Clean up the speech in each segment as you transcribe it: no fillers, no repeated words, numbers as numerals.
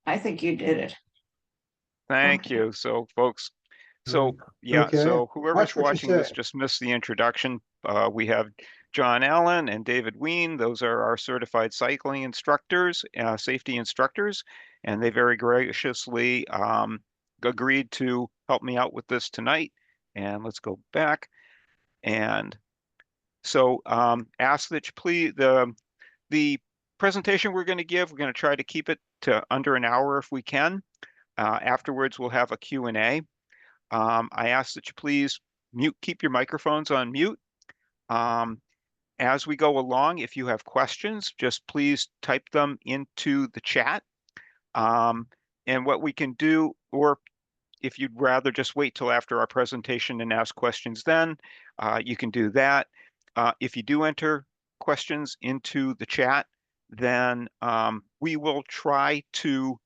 I think you did it. Thank Okay. you. So, folks, Mm, so yeah, okay. so whoever's Watch what you watching this say. just missed the introduction. We have John Allen and David Ween. Those are our certified cycling instructors, safety instructors, and they very graciously agreed to help me out with this tonight. And let's go back. And so ask that you please, the presentation we're going to give, we're going to try to keep it to under an hour if we can. Afterwards, we'll have a Q&A. I ask that you please keep your microphones on mute. As we go along, if you have questions, just please type them into the chat. And what we can do, or if you'd rather just wait till after our presentation and ask questions then, you can do that. If you do enter questions into the chat, then we will try to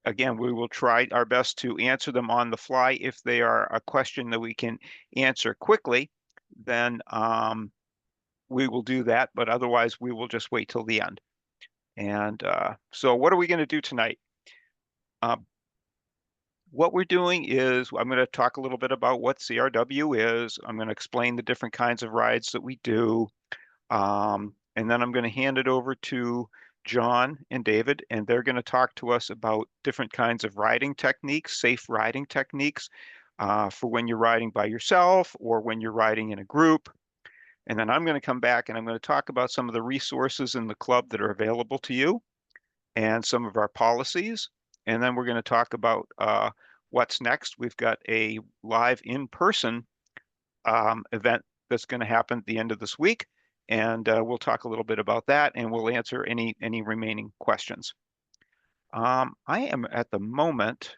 again, we will try our best to answer them on the fly. If they are a question that we can answer quickly, then we will do that. But otherwise, we will just wait till the end. And so what are we going to do tonight? What we're doing is I'm going to talk a little bit about what CRW is. I'm going to explain the different kinds of rides that we do. And then I'm going to hand it over to John and David, and they're going to talk to us about different kinds of riding techniques, safe riding techniques for when you're riding by yourself or when you're riding in a group. And then I'm going to come back and I'm going to talk about some of the resources in the club that are available to you and some of our policies. And then we're going to talk about what's next. We've got a live in-person event that's going to happen at the end of this week. And we'll talk a little bit about that, and we'll answer any remaining questions. I am at the moment,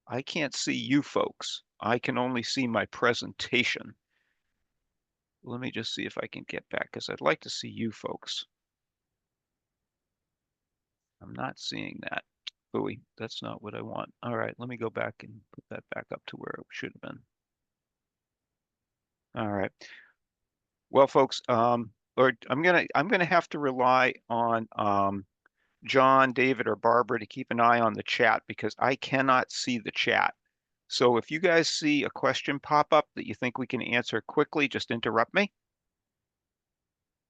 I can't see you folks. I can only see my presentation. Let me just see if I can get back, because I'd like to see you folks. I'm not seeing that. Ooh, that's not what I want. All right, let me go back and put that back up to where it should have been. All right. Well, folks, I'm gonna have to rely on John, David, or Barbara to keep an eye on the chat because I cannot see the chat. So if you guys see a question pop up that you think we can answer quickly, just interrupt me.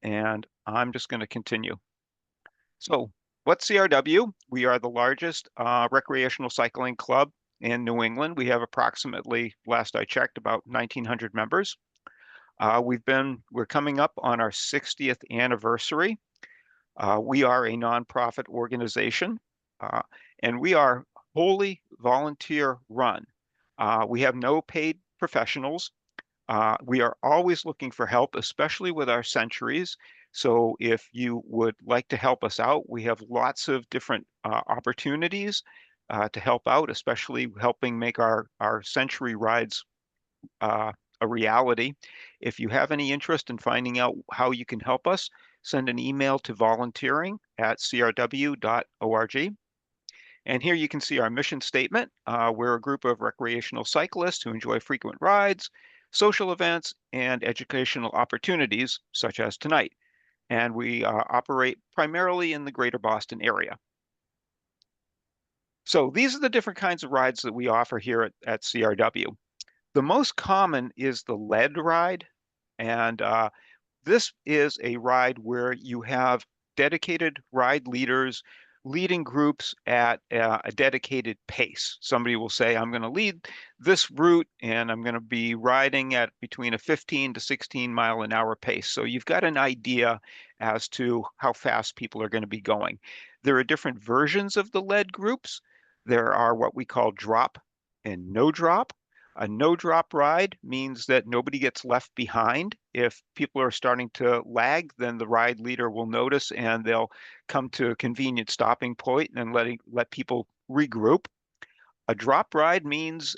And I'm just going to continue. So what's CRW? We are the largest recreational cycling club in New England. We have approximately, last I checked, about 1,900 members. We're coming up on our 60th anniversary. We are a nonprofit organization, and we are wholly volunteer run. We have no paid professionals. We are always looking for help, especially with our centuries. So if you would like to help us out, we have lots of different opportunities to help out, especially helping make our century rides a reality. If you have any interest in finding out how you can help us, send an email to volunteering@crw.org. And here you can see our mission statement. We're a group of recreational cyclists who enjoy frequent rides, social events, and educational opportunities, such as tonight. And we operate primarily in the greater Boston area. So these are the different kinds of rides that we offer here at CRW. The most common is the lead ride. And this is a ride where you have dedicated ride leaders leading groups at a dedicated pace. Somebody will say, I'm going to lead this route and I'm going to be riding at between a 15 to 16 mile an hour pace. So you've got an idea as to how fast people are going to be going. There are different versions of the lead groups. There are what we call drop and no drop. A no drop ride means that nobody gets left behind. If people are starting to lag, then the ride leader will notice and they'll come to a convenient stopping point and let people regroup. A drop ride means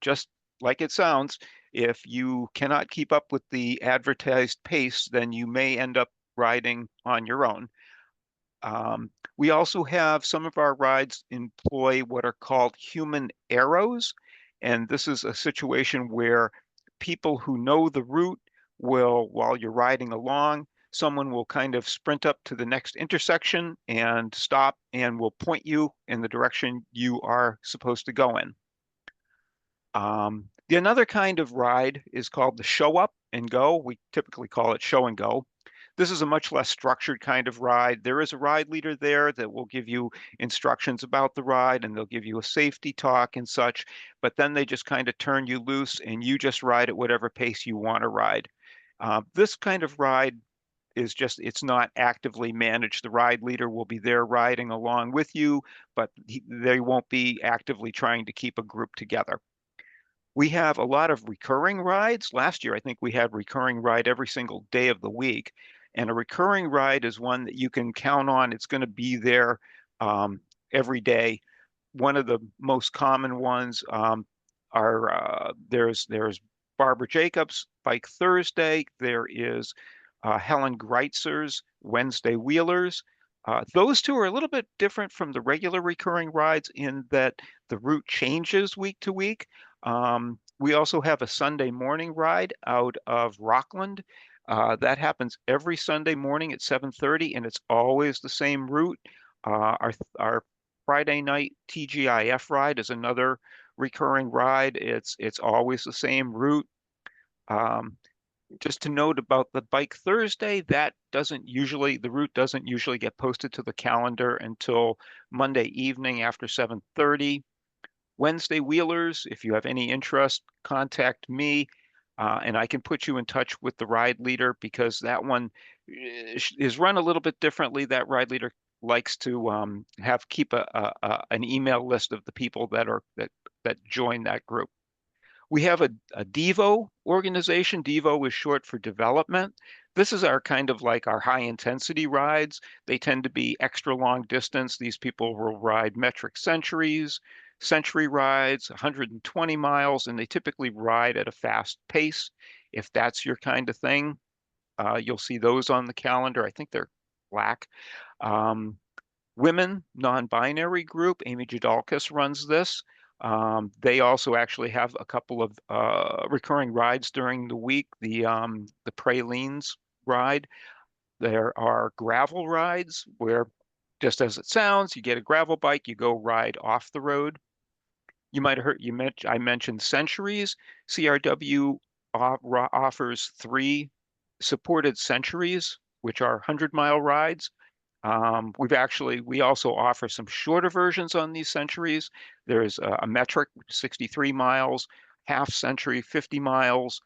just like it sounds, if you cannot keep up with the advertised pace, then you may end up riding on your own. We also have some of our rides employ what are called human arrows. And this is a situation where people who know the route will, while you're riding along, someone will kind of sprint up to the next intersection and stop and will point you in the direction you are supposed to go in. The another kind of ride is called the show up and go. We typically call it show and go. This is a much less structured kind of ride. There is a ride leader there that will give you instructions about the ride and they'll give you a safety talk and such, but then they just kind of turn you loose and you just ride at whatever pace you want to ride. This kind of ride is just, it's not actively managed. The ride leader will be there riding along with you, but they won't be actively trying to keep a group together. We have a lot of recurring rides. Last year, I think we had recurring ride every single day of the week. And a recurring ride is one that you can count on. It's going to be there every day. One of the most common ones are there's Barbara Jacobs Bike Thursday. There is Helen Greitzer's Wednesday Wheelers. Those two are a little bit different from the regular recurring rides in that the route changes week to week. We also have a Sunday morning ride out of Rockland. That happens every Sunday morning at 7:30, and it's always the same route. Our Friday night TGIF ride is another recurring ride. It's always the same route. Um, just to note about the Bike Thursday, that doesn't usually, the route doesn't usually get posted to the calendar until Monday evening after 7:30. Wednesday Wheelers, if you have any interest, contact me and I can put you in touch with the ride leader because that one is run a little bit differently. That ride leader likes to keep an email list of the people that join that group. We have a Devo organization. Devo is short for development. This is our kind of like our high intensity rides. They tend to be extra long distance. These people will ride metric centuries, century rides, 120 miles, and they typically ride at a fast pace. If that's your kind of thing, you'll see those on the calendar. I think they're black. Um, Women non-binary group, Amy Jadalkis runs this. They also actually have a couple of recurring rides during the week. The Pralines ride. There are gravel rides where, just as it sounds, you get a gravel bike, you go ride off the road. You might have heard I mentioned Centuries. CRW offers 3 supported Centuries, which are 100-mile rides. We also offer some shorter versions on these centuries. There's a metric, 63 miles, half century, 50 miles.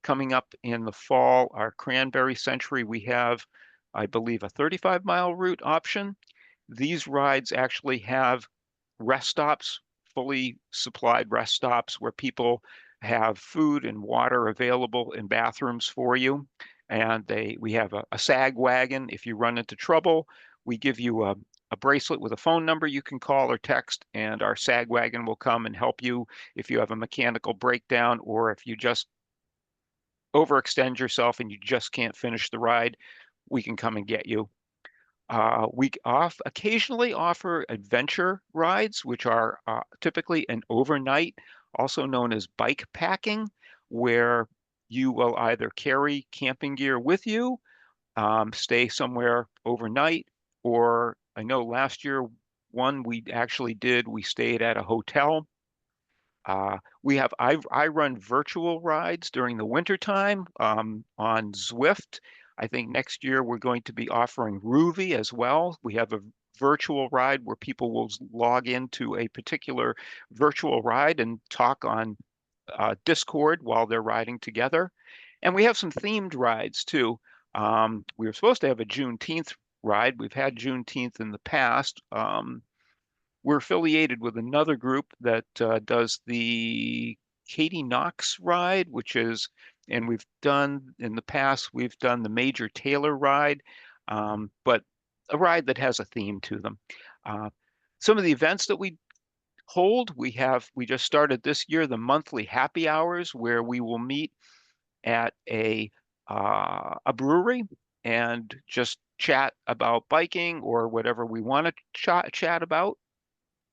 Coming up in the fall, our Cranberry Century, we have, I believe, a 35-mile route option. These rides actually have rest stops, fully supplied rest stops where people have food and water available in bathrooms for you. And we have a SAG wagon. If you run into trouble, we give you a bracelet with a phone number you can call or text, and our SAG wagon will come and help you if you have a mechanical breakdown or if you just overextend yourself and you just can't finish the ride, we can come and get you. We occasionally offer adventure rides, which are typically an overnight, also known as bike packing, where you will either carry camping gear with you, stay somewhere overnight, or I know last year one we actually did, we stayed at a hotel. I run virtual rides during the winter time on Zwift. I think next year we're going to be offering Rouvy as well. We have a virtual ride where people will log into a particular virtual ride and talk on Discord while they're riding together. And we have some themed rides too. We were supposed to have a Juneteenth ride. We've had Juneteenth in the past. We're affiliated with another group that does the Katie Knox ride, and we've done in the past, we've done the Major Taylor ride, but a ride that has a theme to them. Some of the events that we hold, we just started this year the monthly happy hours where we will meet at a brewery and just chat about biking or whatever we want to chat about.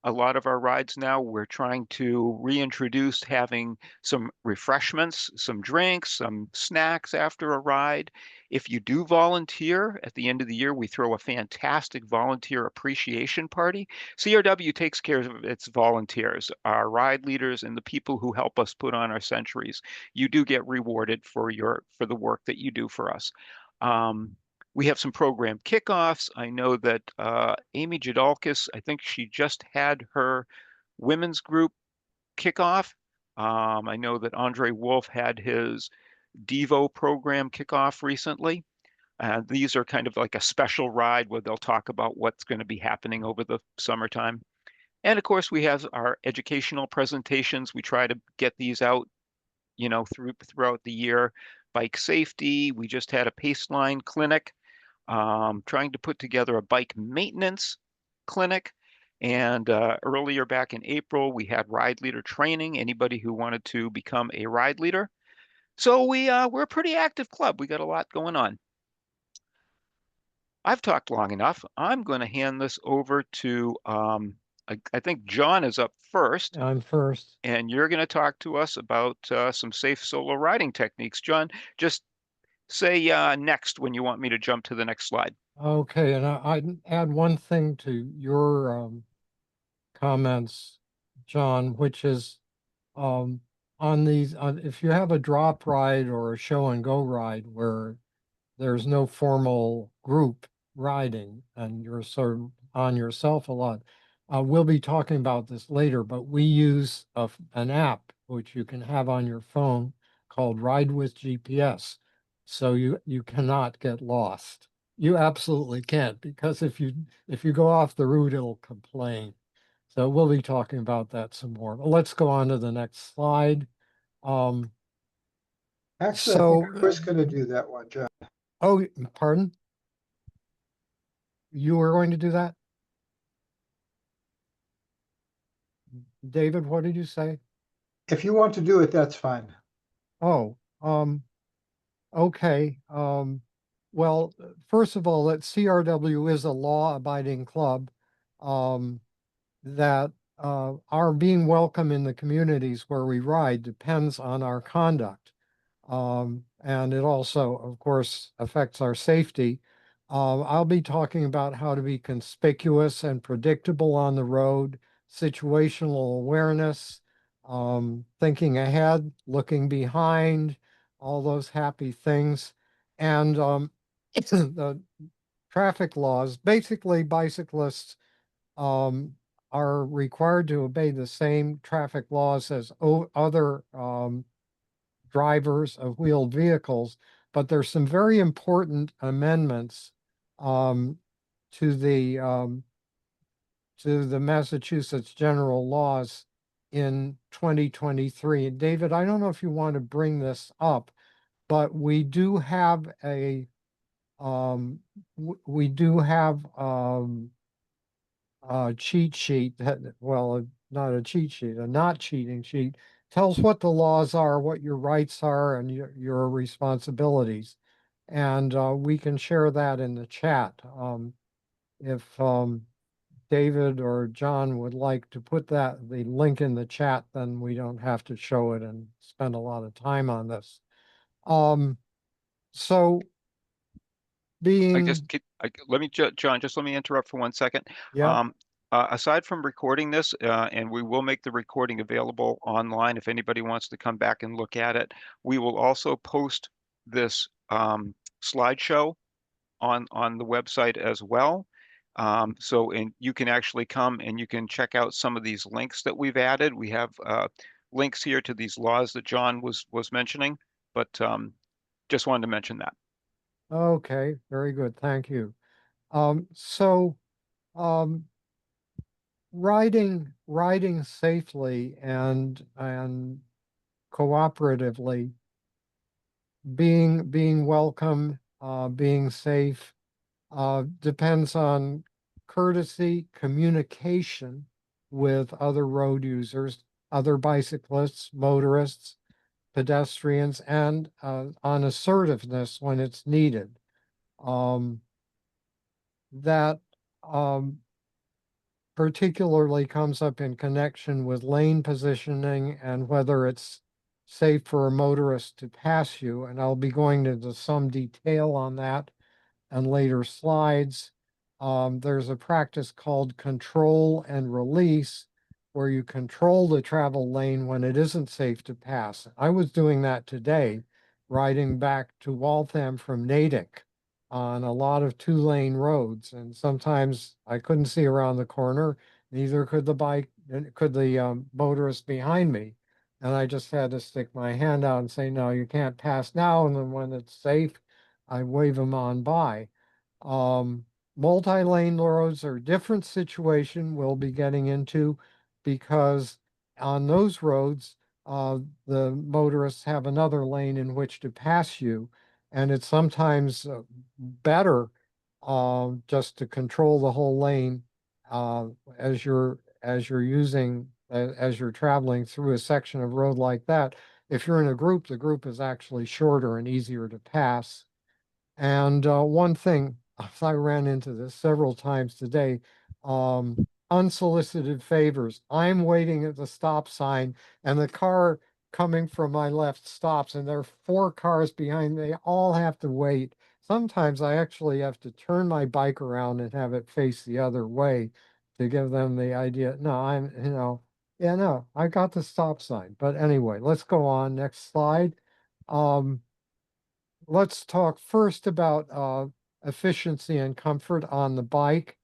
a lot of our rides now, we're trying to reintroduce having some refreshments, some drinks, some snacks after a ride. If you do volunteer, at the end of the year, we throw a fantastic volunteer appreciation party. CRW takes care of its volunteers, our ride leaders, and the people who help us put on our centuries. You do get rewarded for the work that you do for us. Um, we have some program kickoffs. I know that Amy Jadalkis, I think she just had her women's group kickoff. I know that Andre Wolf had his Devo program kickoff recently. These are kind of like a special ride where they'll talk about what's going to be happening over the summertime. And of course, we have our educational presentations. We try to get these out, throughout the year. Bike safety. We just had a Paceline clinic, trying to put together a bike maintenance clinic. And earlier back in April, we had ride leader training, anybody who wanted to become a ride leader. So we're a pretty active club. We got a lot going on. I've talked long enough. I'm going to hand this over to, I think John is up first, I'm first. and you're going to talk to us about some safe solo riding techniques. John, just say next when you want me to jump to the next slide. Okay, and I'd add one thing to your comments, John, which is um, if you have a drop ride or a show and go ride where there's no formal group riding and you're sort of on yourself a lot. We'll be talking about this later, but we use an app which you can have on your phone called Ride with GPS. So you cannot get lost. You absolutely can't, because if you go off the route, it'll complain. So we'll be talking about that some more. But let's go on to the next slide. Um, Actually, I think so, I was going to do that one, John. oh, pardon? You were going to do that? David, what did you say? If you want to do it, that's fine. Oh, okay. Well, first of all, that CRW is a law-abiding club. Um, that our being welcome in the communities where we ride depends on our conduct. And it also, of course, affects our safety. I'll be talking about how to be conspicuous and predictable on the road, situational awareness, thinking ahead, looking behind, all those happy things. And the traffic laws, basically bicyclists um, are required to obey the same traffic laws as other drivers of wheeled vehicles, but there's some very important amendments um, to the Massachusetts general laws in 2023. And David, I don't know if you want to bring this up, but we do have we do have cheat sheet that, well, not a cheat sheet, a not cheating sheet, tells what the laws are, what your rights are, and your responsibilities. And we can share that in the chat. If David or John would like to put the link in the chat, then we don't have to show it and spend a lot of time on this. So being, John, just let me interrupt for 1 second. yeah, Um, aside from recording this, and we will make the recording available online if anybody wants to come back and look at it, we will also post this slideshow on the website as well. And you can actually come and you can check out some of these links that we've added. We have links here to these laws that John was mentioning, but just wanted to mention that. okay, very good, thank you. So um, riding safely and cooperatively, being welcome, being safe, depends on courtesy, communication with other road users, other bicyclists, motorists, pedestrians, and on assertiveness when it's needed. That particularly comes up in connection with lane positioning and whether it's safe for a motorist to pass you. And I'll be going into some detail on that on later slides. There's a practice called control and release, where you control the travel lane when it isn't safe to pass. I was doing that today, riding back to Waltham from Natick on a lot of two-lane roads, and sometimes I couldn't see around the corner, neither could the motorist behind me. And I just had to stick my hand out and say, no, you can't pass now. And then when it's safe, I wave them on by. Um, multi-lane roads are a different situation we'll be getting into, because on those roads, the motorists have another lane in which to pass you. And it's sometimes better just to control the whole lane as you're traveling through a section of road like that. If you're in a group, the group is actually shorter and easier to pass. And one thing, I ran into this several times today, unsolicited favors. I'm waiting at the stop sign and the car coming from my left stops, and there are 4 cars behind. They all have to wait. Sometimes I actually have to turn my bike around and have it face the other way to give them the idea. No, yeah, no, I got the stop sign. But anyway, let's go on. Next slide. Let's talk first about efficiency and comfort on the bike.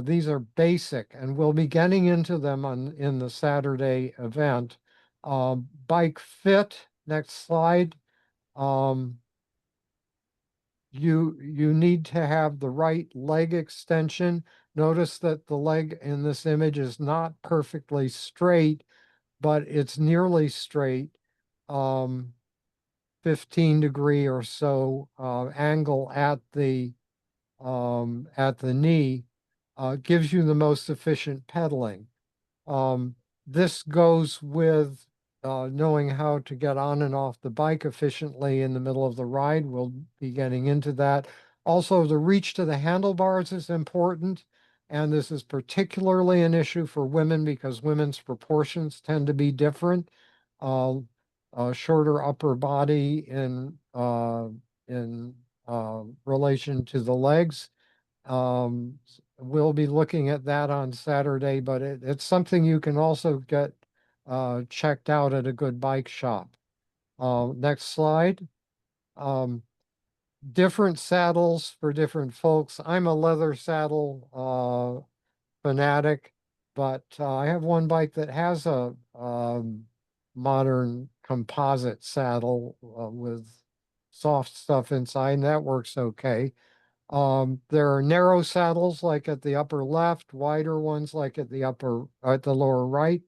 These are basic, and we'll be getting into them in the Saturday event. Bike fit, next slide. You need to have the right leg extension. Notice that the leg in this image is not perfectly straight, but it's nearly straight. 15-degree or so angle at the knee gives you the most efficient pedaling. This goes with knowing how to get on and off the bike efficiently in the middle of the ride. We'll be getting into that. Also, the reach to the handlebars is important, and this is particularly an issue for women because women's proportions tend to be different. Shorter upper body in relation to the legs. We'll be looking at that on Saturday, but it's something you can also get checked out at a good bike shop. Next slide. Different saddles for different folks. I'm a leather saddle fanatic, but I have one bike that has a modern composite saddle with soft stuff inside, and that works okay. There are narrow saddles like at the upper left, wider ones like at the lower right.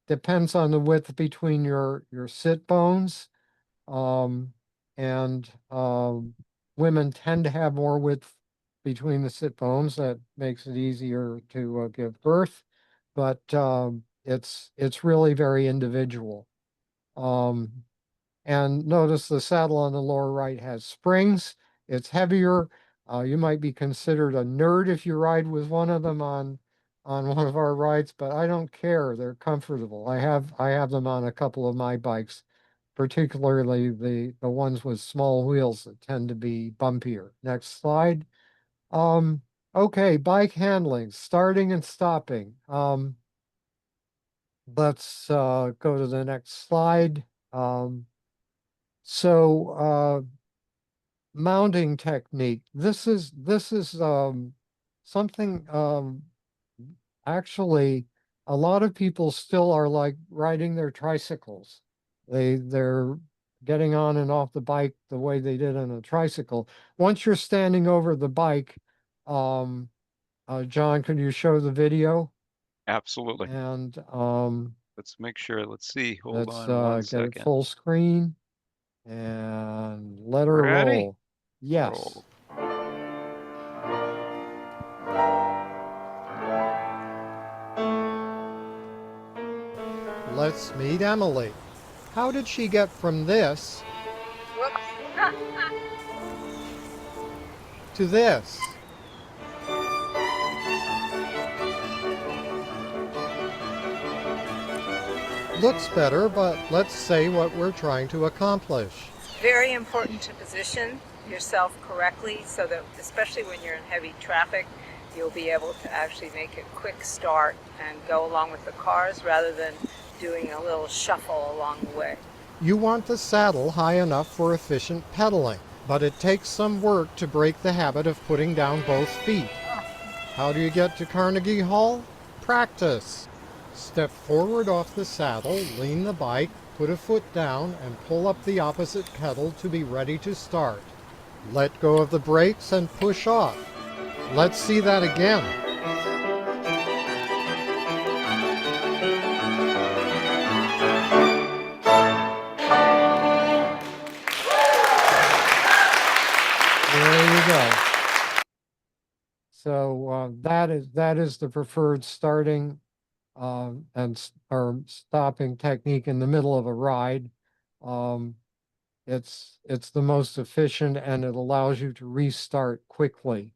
Depends on the width between your sit bones. And women tend to have more width between the sit bones. That makes it easier to give birth, but it's really very individual. And notice the saddle on the lower right has springs. It's heavier. You might be considered a nerd if you ride with one of them on one of our rides, but I don't care. They're comfortable. I have them on a couple of my bikes, particularly the ones with small wheels that tend to be bumpier. Next slide. Okay, bike handling, starting and stopping. Let's go to the next slide. Mounting technique. This is something actually a lot of people still are like riding their tricycles. They're getting on and off the bike the way they did on a tricycle. Once you're standing over the bike, John, could you show the video? Absolutely. And Let's make sure. Let's see. Hold let's on one get it second. full screen and let her Ready? roll. Yes. Roll. Let's meet Emily. How did she get from this to this? looks better, but let's say what we're trying to accomplish. Very important to position yourself correctly so that, especially when you're in heavy traffic, you'll be able to actually make a quick start and go along with the cars rather than doing a little shuffle along the way. You want the saddle high enough for efficient pedaling, but it takes some work to break the habit of putting down both feet. How do you get to Carnegie Hall? Practice. Step forward off the saddle, lean the bike, put a foot down, and pull up the opposite pedal to be ready to start. Let go of the brakes and push off. Let's see that again. There you go. So that is the preferred starting or stopping technique in the middle of a ride. It's the most efficient, and it allows you to restart quickly.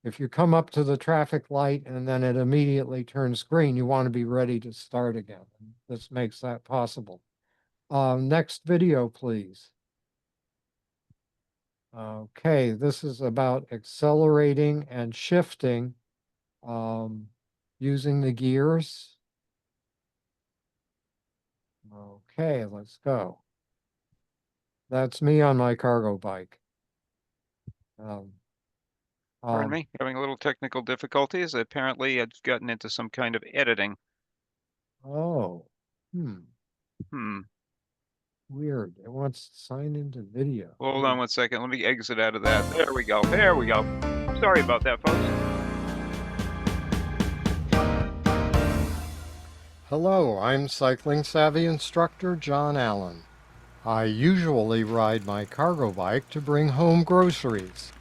If you come up to the traffic light and then it immediately turns green, you want to be ready to start again. This makes that possible. Next video, please. Okay, this is about accelerating and shifting using the gears. Okay, let's go. That's me on my cargo bike. Pardon me, having a little technical difficulties. Apparently it's gotten into some kind of editing. Oh, weird. It wants to sign into video. Hold on 1 second. Let me exit out of that. There we go. There we go. Sorry about that, folks. Hello, I'm cycling savvy instructor John Allen. I usually ride my cargo bike to bring home groceries,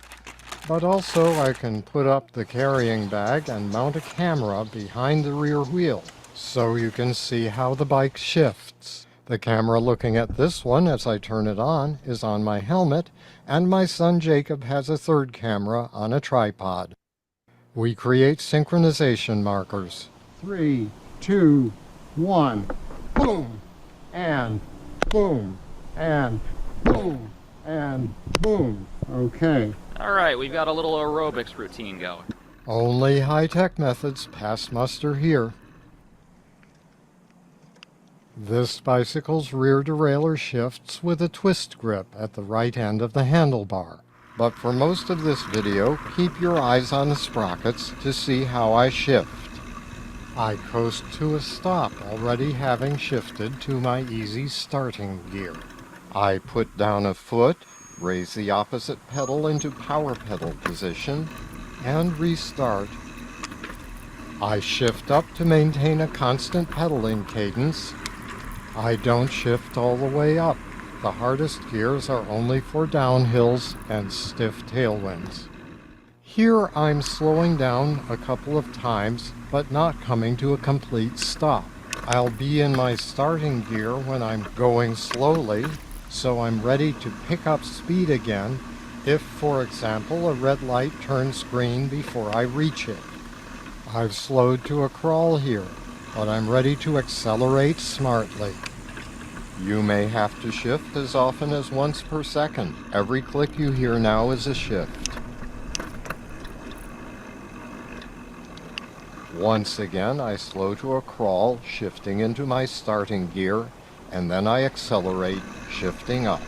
but also I can put up the carrying bag and mount a camera behind the rear wheel so you can see how the bike shifts. The camera looking at this one as I turn it on is on my helmet, and my son Jacob has a third camera on a tripod. We create synchronization markers. 3, 2, 1, boom, and boom, and boom, and boom. Okay. All right, we've got a little aerobics routine going. Only high-tech methods pass muster here. This bicycle's rear derailleur shifts with a twist grip at the right end of the handlebar. But for most of this video, keep your eyes on the sprockets to see how I shift. I coast to a stop, already having shifted to my easy starting gear. I put down a foot, raise the opposite pedal into power pedal position, and restart. I shift up to maintain a constant pedaling cadence. I don't shift all the way up. The hardest gears are only for downhills and stiff tailwinds. Here I'm slowing down a couple of times, but not coming to a complete stop. I'll be in my starting gear when I'm going slowly, so I'm ready to pick up speed again if, for example, a red light turns green before I reach it. I've slowed to a crawl here, but I'm ready to accelerate smartly. You may have to shift as often as once per second. Every click you hear now is a shift. Once again, I slow to a crawl, shifting into my starting gear, and then I accelerate, shifting up.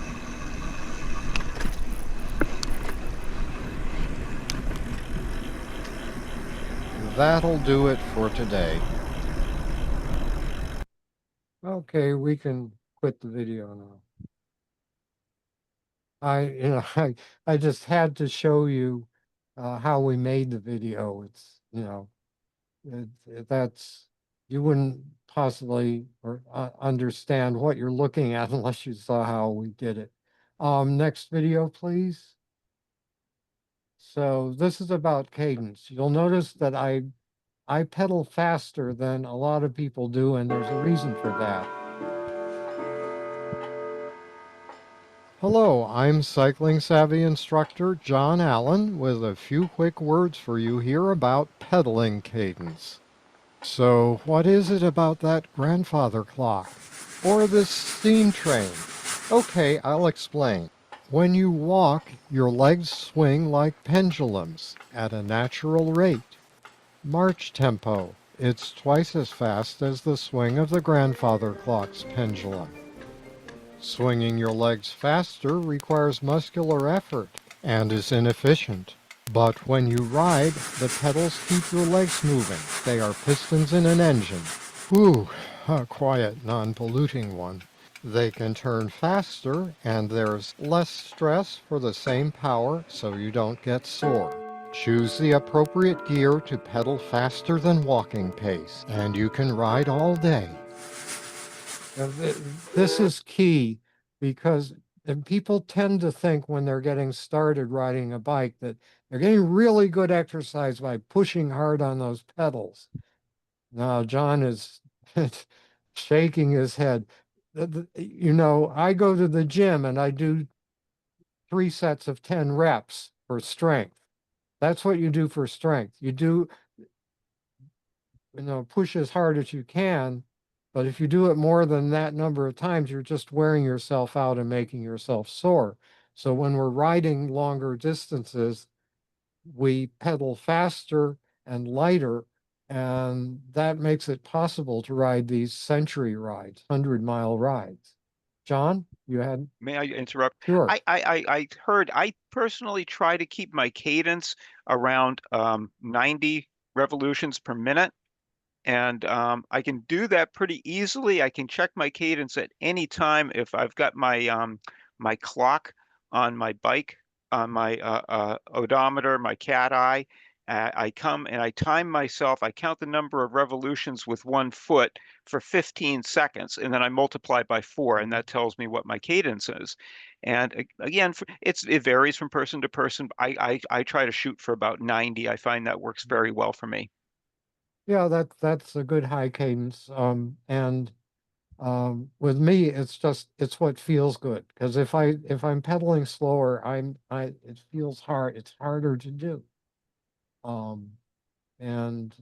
That'll do it for today. Okay, we can quit the video now. I just had to show you how we made the video. It's, that's, you wouldn't possibly understand what you're looking at unless you saw how we did it. Next video, please. So this is about cadence. You'll notice that I pedal faster than a lot of people do, and there's a reason for that. Hello, I'm cycling savvy instructor John Allen with a few quick words for you here about pedaling cadence. So, what is it about that grandfather clock? Or this steam train? Okay, I'll explain. When you walk, your legs swing like pendulums at a natural rate. March tempo. It's twice as fast as the swing of the grandfather clock's pendulum. Swinging your legs faster requires muscular effort and is inefficient. But when you ride, the pedals keep your legs moving. They are pistons in an engine. Whew, a quiet, non-polluting one. They can turn faster, and there's less stress for the same power, so you don't get sore. Choose the appropriate gear to pedal faster than walking pace, and you can ride all day. This is key because people tend to think when they're getting started riding a bike that they're getting really good exercise by pushing hard on those pedals. Now, John is shaking his head. You know, I go to the gym and I do 3 sets of 10 reps for strength. That's what you do for strength. You do, push as hard as you can, but if you do it more than that number of times, you're just wearing yourself out and making yourself sore. So when we're riding longer distances, we pedal faster and lighter, and that makes it possible to ride these century rides, 100-mile rides. John, you had, May I interrupt? sure. I heard, I personally try to keep my cadence around 90 revolutions per minute. And I can do that pretty easily. I can check my cadence at any time if I've got my clock on my bike, on my odometer, my cat eye. I come and I time myself. I count the number of revolutions with 1 foot for 15 seconds, and then I multiply by 4, and that tells me what my cadence is. And again, it varies from person to person. I try to shoot for about 90. I find that works very well for me. Yeah, that's a good high cadence. And with me, it's what feels good. Because if I'm pedaling slower, it feels hard. It's harder to do. Um, and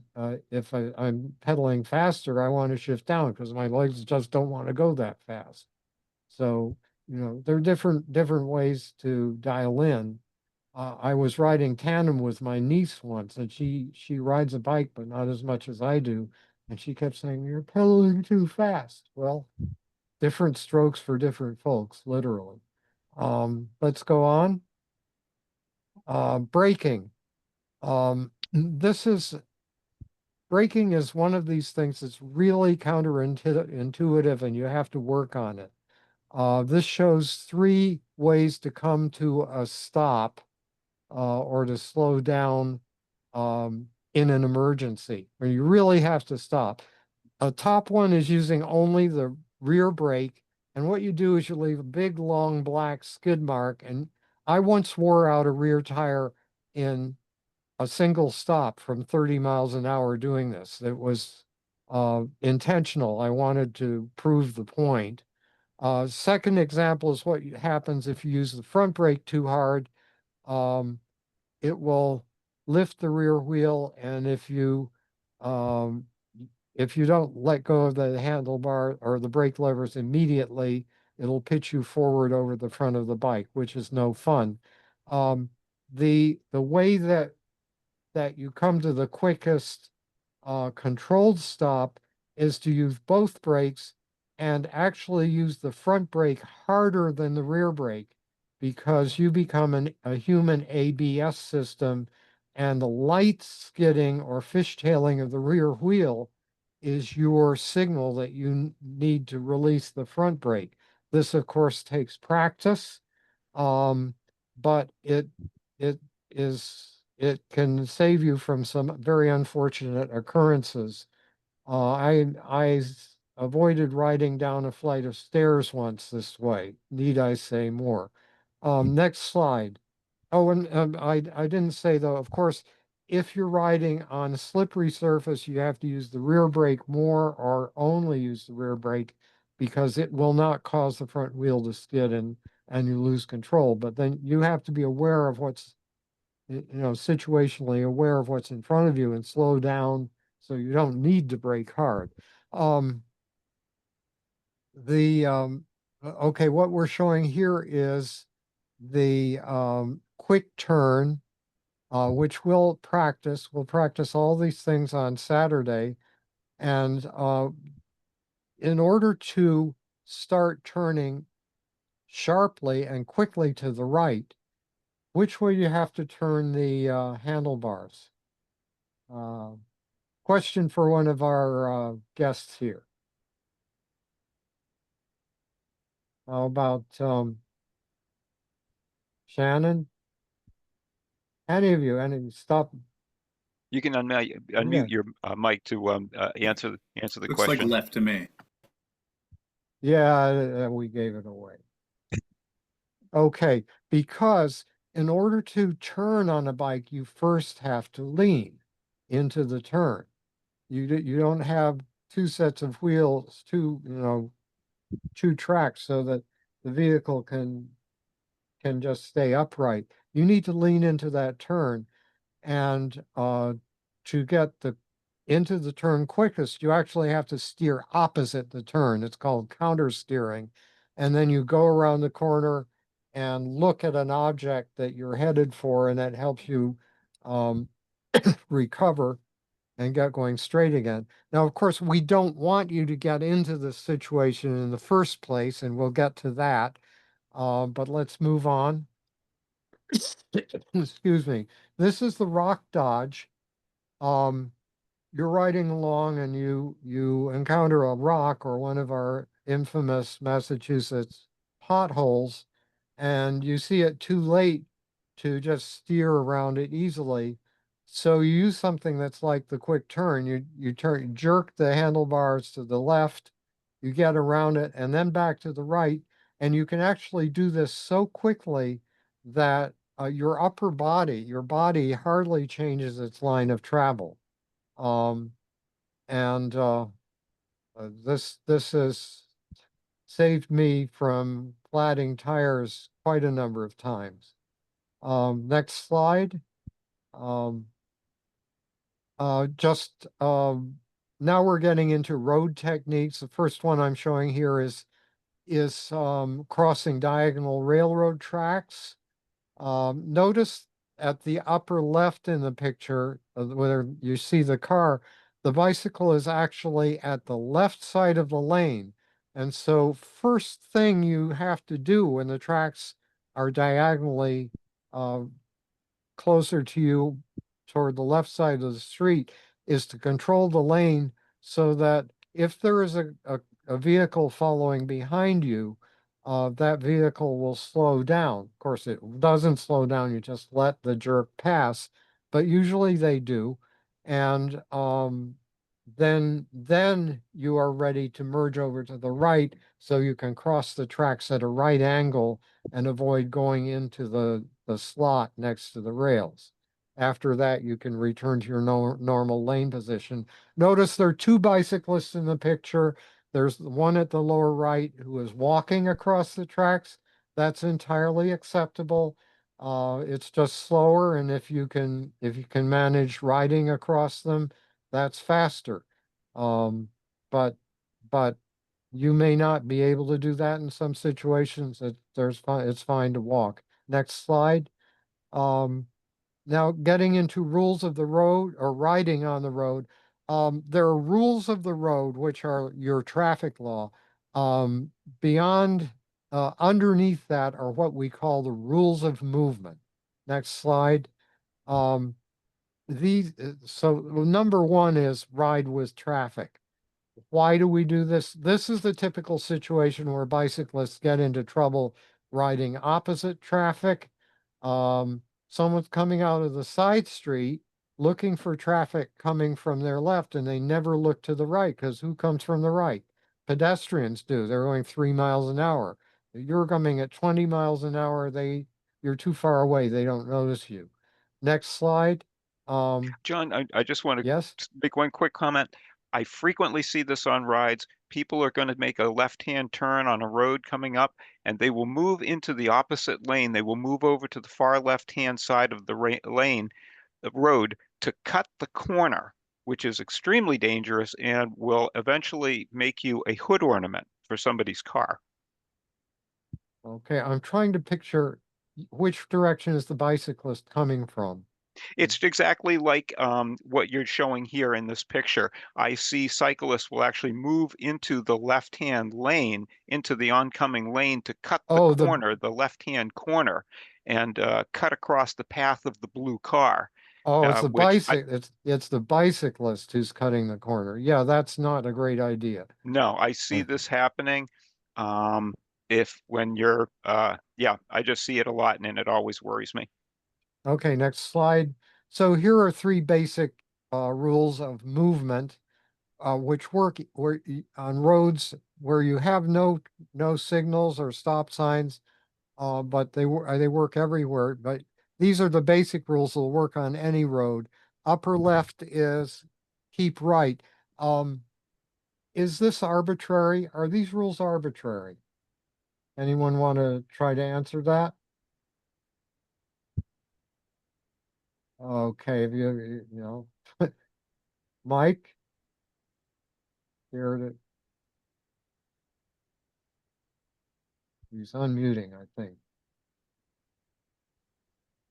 if I'm pedaling faster, I want to shift down because my legs just don't want to go that fast. So, there are different ways to dial in. I was riding tandem with my niece once, and she rides a bike, but not as much as I do. And she kept saying, "You're pedaling too fast." Well, different strokes for different folks, literally. Let's go on. Braking. This is braking is one of these things that's really counterintuitive, and you have to work on it. This shows 3 ways to come to a stop or to slow down in an emergency where you really have to stop. A top one is using only the rear brake. And what you do is you leave a big, long black skid mark. And I once wore out a rear tire in a single stop from 30 miles an hour doing this. It was intentional. I wanted to prove the point. Second example is what happens if you use the front brake too hard. Um, it will lift the rear wheel, and um, if you don't let go of the handlebar or the brake levers immediately, it'll pitch you forward over the front of the bike, which is no fun. The way that you come to the quickest controlled stop is to use both brakes and actually use the front brake harder than the rear brake because you become a human ABS system, and the light skidding or fishtailing of the rear wheel is your signal that you need to release the front brake. This, of course, takes practice, but it can save you from some very unfortunate occurrences. I avoided riding down a flight of stairs once this way. Need I say more? Next slide. Oh, and I didn't say though, of course, if you're riding on a slippery surface, you have to use the rear brake more or only use the rear brake because it will not cause the front wheel to skid and you lose control. But then you have to be aware of situationally aware of what's in front of you and slow down so you don't need to brake hard. Okay, what we're showing here is the quick turn, which we'll practice. We'll practice all these things on Saturday. And in order to start turning sharply and quickly to the right, which way you have to turn the handlebars? Question for one of our guests here. How about Shannon? Any of you? Stop. You can unmute your mic to answer the Looks like question. left to me. Yeah, we gave it away. Okay, because in order to turn on a bike, you first have to lean into the turn. You don't have two sets of wheels, two tracks so that the vehicle can just stay upright. You need to lean into that turn, and to get into the turn quickest, you actually have to steer opposite the turn. It's called counter steering. And then you go around the corner and look at an object that you're headed for, and that helps you recover and get going straight again. Now, of course, we don't want you to get into this situation in the first place, and we'll get to that. But let's move on. Excuse me. This is the rock dodge. You're riding along and you encounter a rock or one of our infamous Massachusetts potholes, and you see it too late to just steer around it easily. So you use something that's like the quick turn. You jerk the handlebars to the left, you get around it, and then back to the right. And you can actually do this so quickly that your body hardly changes its line of travel. This has saved me from flatting tires quite a number of times. Next slide. Now we're getting into road techniques. The first one I'm showing here is crossing diagonal railroad tracks. Notice at the upper left in the picture, where you see the car, the bicycle is actually at the left side of the lane. And so first thing you have to do when the tracks are diagonally closer to you toward the left side of the street is to control the lane so that if there is a vehicle following behind you, that vehicle will slow down. Of course, it doesn't slow down, you just let the jerk pass, but usually they do. And then you are ready to merge over to the right so you can cross the tracks at a right angle and avoid going into the slot next to the rails. After that, you can return to your normal lane position. Notice there are two bicyclists in the picture. There's the one at the lower right who is walking across the tracks. That's entirely acceptable. It's just slower, and if you can manage riding across them, that's faster. But you may not be able to do that in some situations. It's fine to walk. Next slide. Now getting into rules of the road or riding on the road. There are rules of the road, which are your traffic law. Beyond, underneath that are what we call the rules of movement. Next slide. So number one is ride with traffic. Why do we do this? This is the typical situation where bicyclists get into trouble riding opposite traffic. Someone's coming out of the side street looking for traffic coming from their left, and they never look to the right because who comes from the right? Pedestrians do. They're going 3 miles an hour. You're coming at 20 miles an hour. You're too far away. They don't notice you. Next slide. John, I just want to Yes. make one quick comment. I frequently see this on rides. People are going to make a left-hand turn on a road coming up, and they will move into the opposite lane. They will move over to the far left-hand side of the lane, the road, to cut the corner. which is extremely dangerous and will eventually make you a hood ornament for somebody's car. Okay, I'm trying to picture which direction is the bicyclist coming from. It's exactly like what you're showing here in this picture. I see cyclists will actually move into the left-hand lane, into the oncoming lane to cut the Oh, corner, the left-hand corner, and cut across the path of the blue car. Oh, it's the Which it's the bicyclist who's cutting the corner. Yeah, that's not a great idea. no, I see this happening. If when you're, yeah, I just see it a lot and it always worries me. Okay, next slide. So here are three basic rules of movement, which work on roads where you have no signals or stop signs, but they work everywhere. But these are the basic rules that will work on any road. Upper left is keep right. Is this arbitrary? Are these rules arbitrary? Anyone want to try to answer that? Okay, if you know, Mike? Here he's unmuting, I think.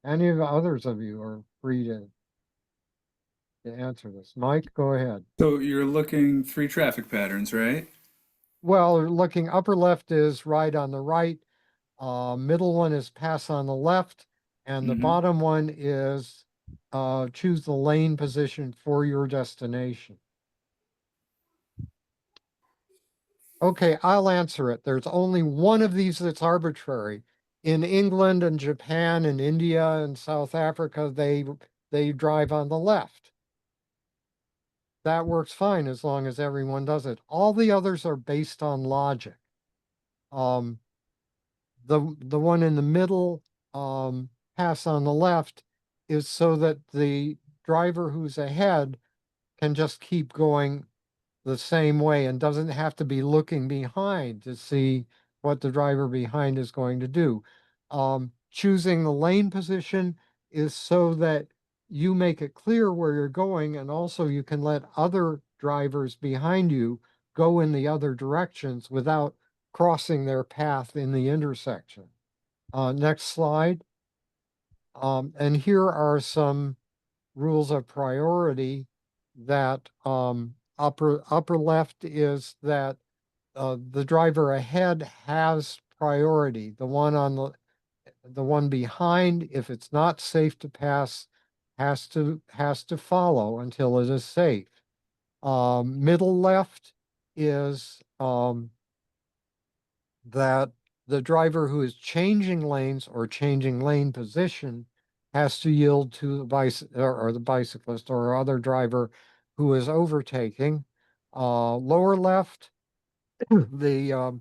Any of the others of you are free to answer this. Mike, go ahead. So you're looking three traffic patterns, right? Well, looking upper left is right on the right, middle one is pass on the left, and the Mhm. bottom one is choose the lane position for your destination. Okay, I'll answer it. There's only one of these that's arbitrary. In England and Japan and India and South Africa, they drive on the left. That works fine as long as everyone does it. All the others are based on logic. The one in the middle, pass on the left, is so that the driver who's ahead can just keep going the same way and doesn't have to be looking behind to see what the driver behind is going to do. Choosing the lane position is so that you make it clear where you're going, and also you can let other drivers behind you go in the other directions without crossing their path in the intersection. Next slide. And here are some rules of priority that upper left is that the driver ahead has priority. The one behind, if it's not safe to pass, has to follow until it is safe. Middle left is that the driver who is changing lanes or changing lane position has to yield to the bicyclist or other driver who is overtaking. Lower left, the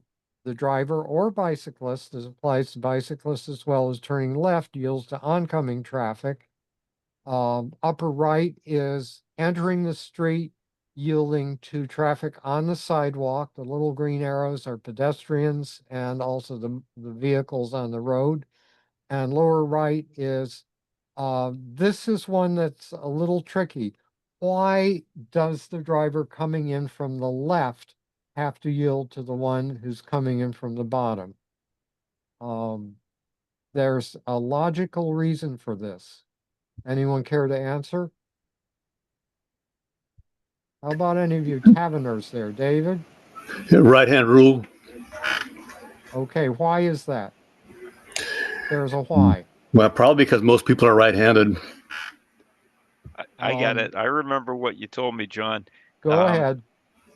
driver or bicyclist, this applies to bicyclists as well as turning left, yields to oncoming traffic. Upper right is entering the street, yielding to traffic on the sidewalk. The little green arrows are pedestrians and also the vehicles on the road. And lower right is, this is one that's a little tricky. Why does the driver coming in from the left have to yield to the one who's coming in from the bottom? There's a logical reason for this. Anyone care to answer? How about any of you taverners there, David? Right-hand rule. Okay, why is that? There's a why. Well, probably because most people are right-handed. I get Um, it. I remember what you told me, John. Go Um, ahead.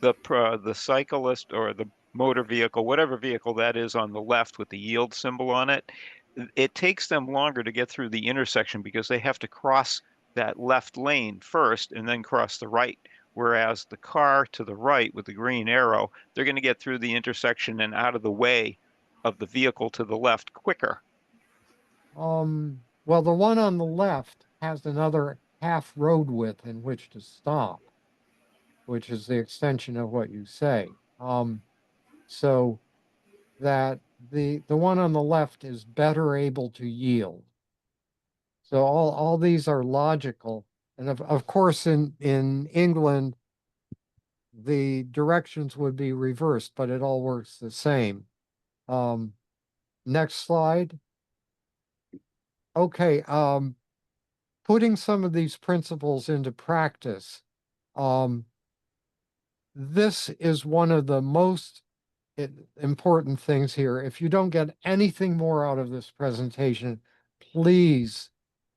The cyclist or the motor vehicle, whatever vehicle that is on the left with the yield symbol on it, it takes them longer to get through the intersection because they have to cross that left lane first and then cross the right. Whereas the car to the right with the green arrow, they're going to get through the intersection and out of the way of the vehicle to the left quicker. Well, the one on the left has another half road width in which to stop, which is the extension of what you say. So that the one on the left is better able to yield. So all these are logical. And of course, in England, the directions would be reversed, but it all works the same. Next slide. Okay, putting some of these principles into practice. This is one of the most important things here. If you don't get anything more out of this presentation, please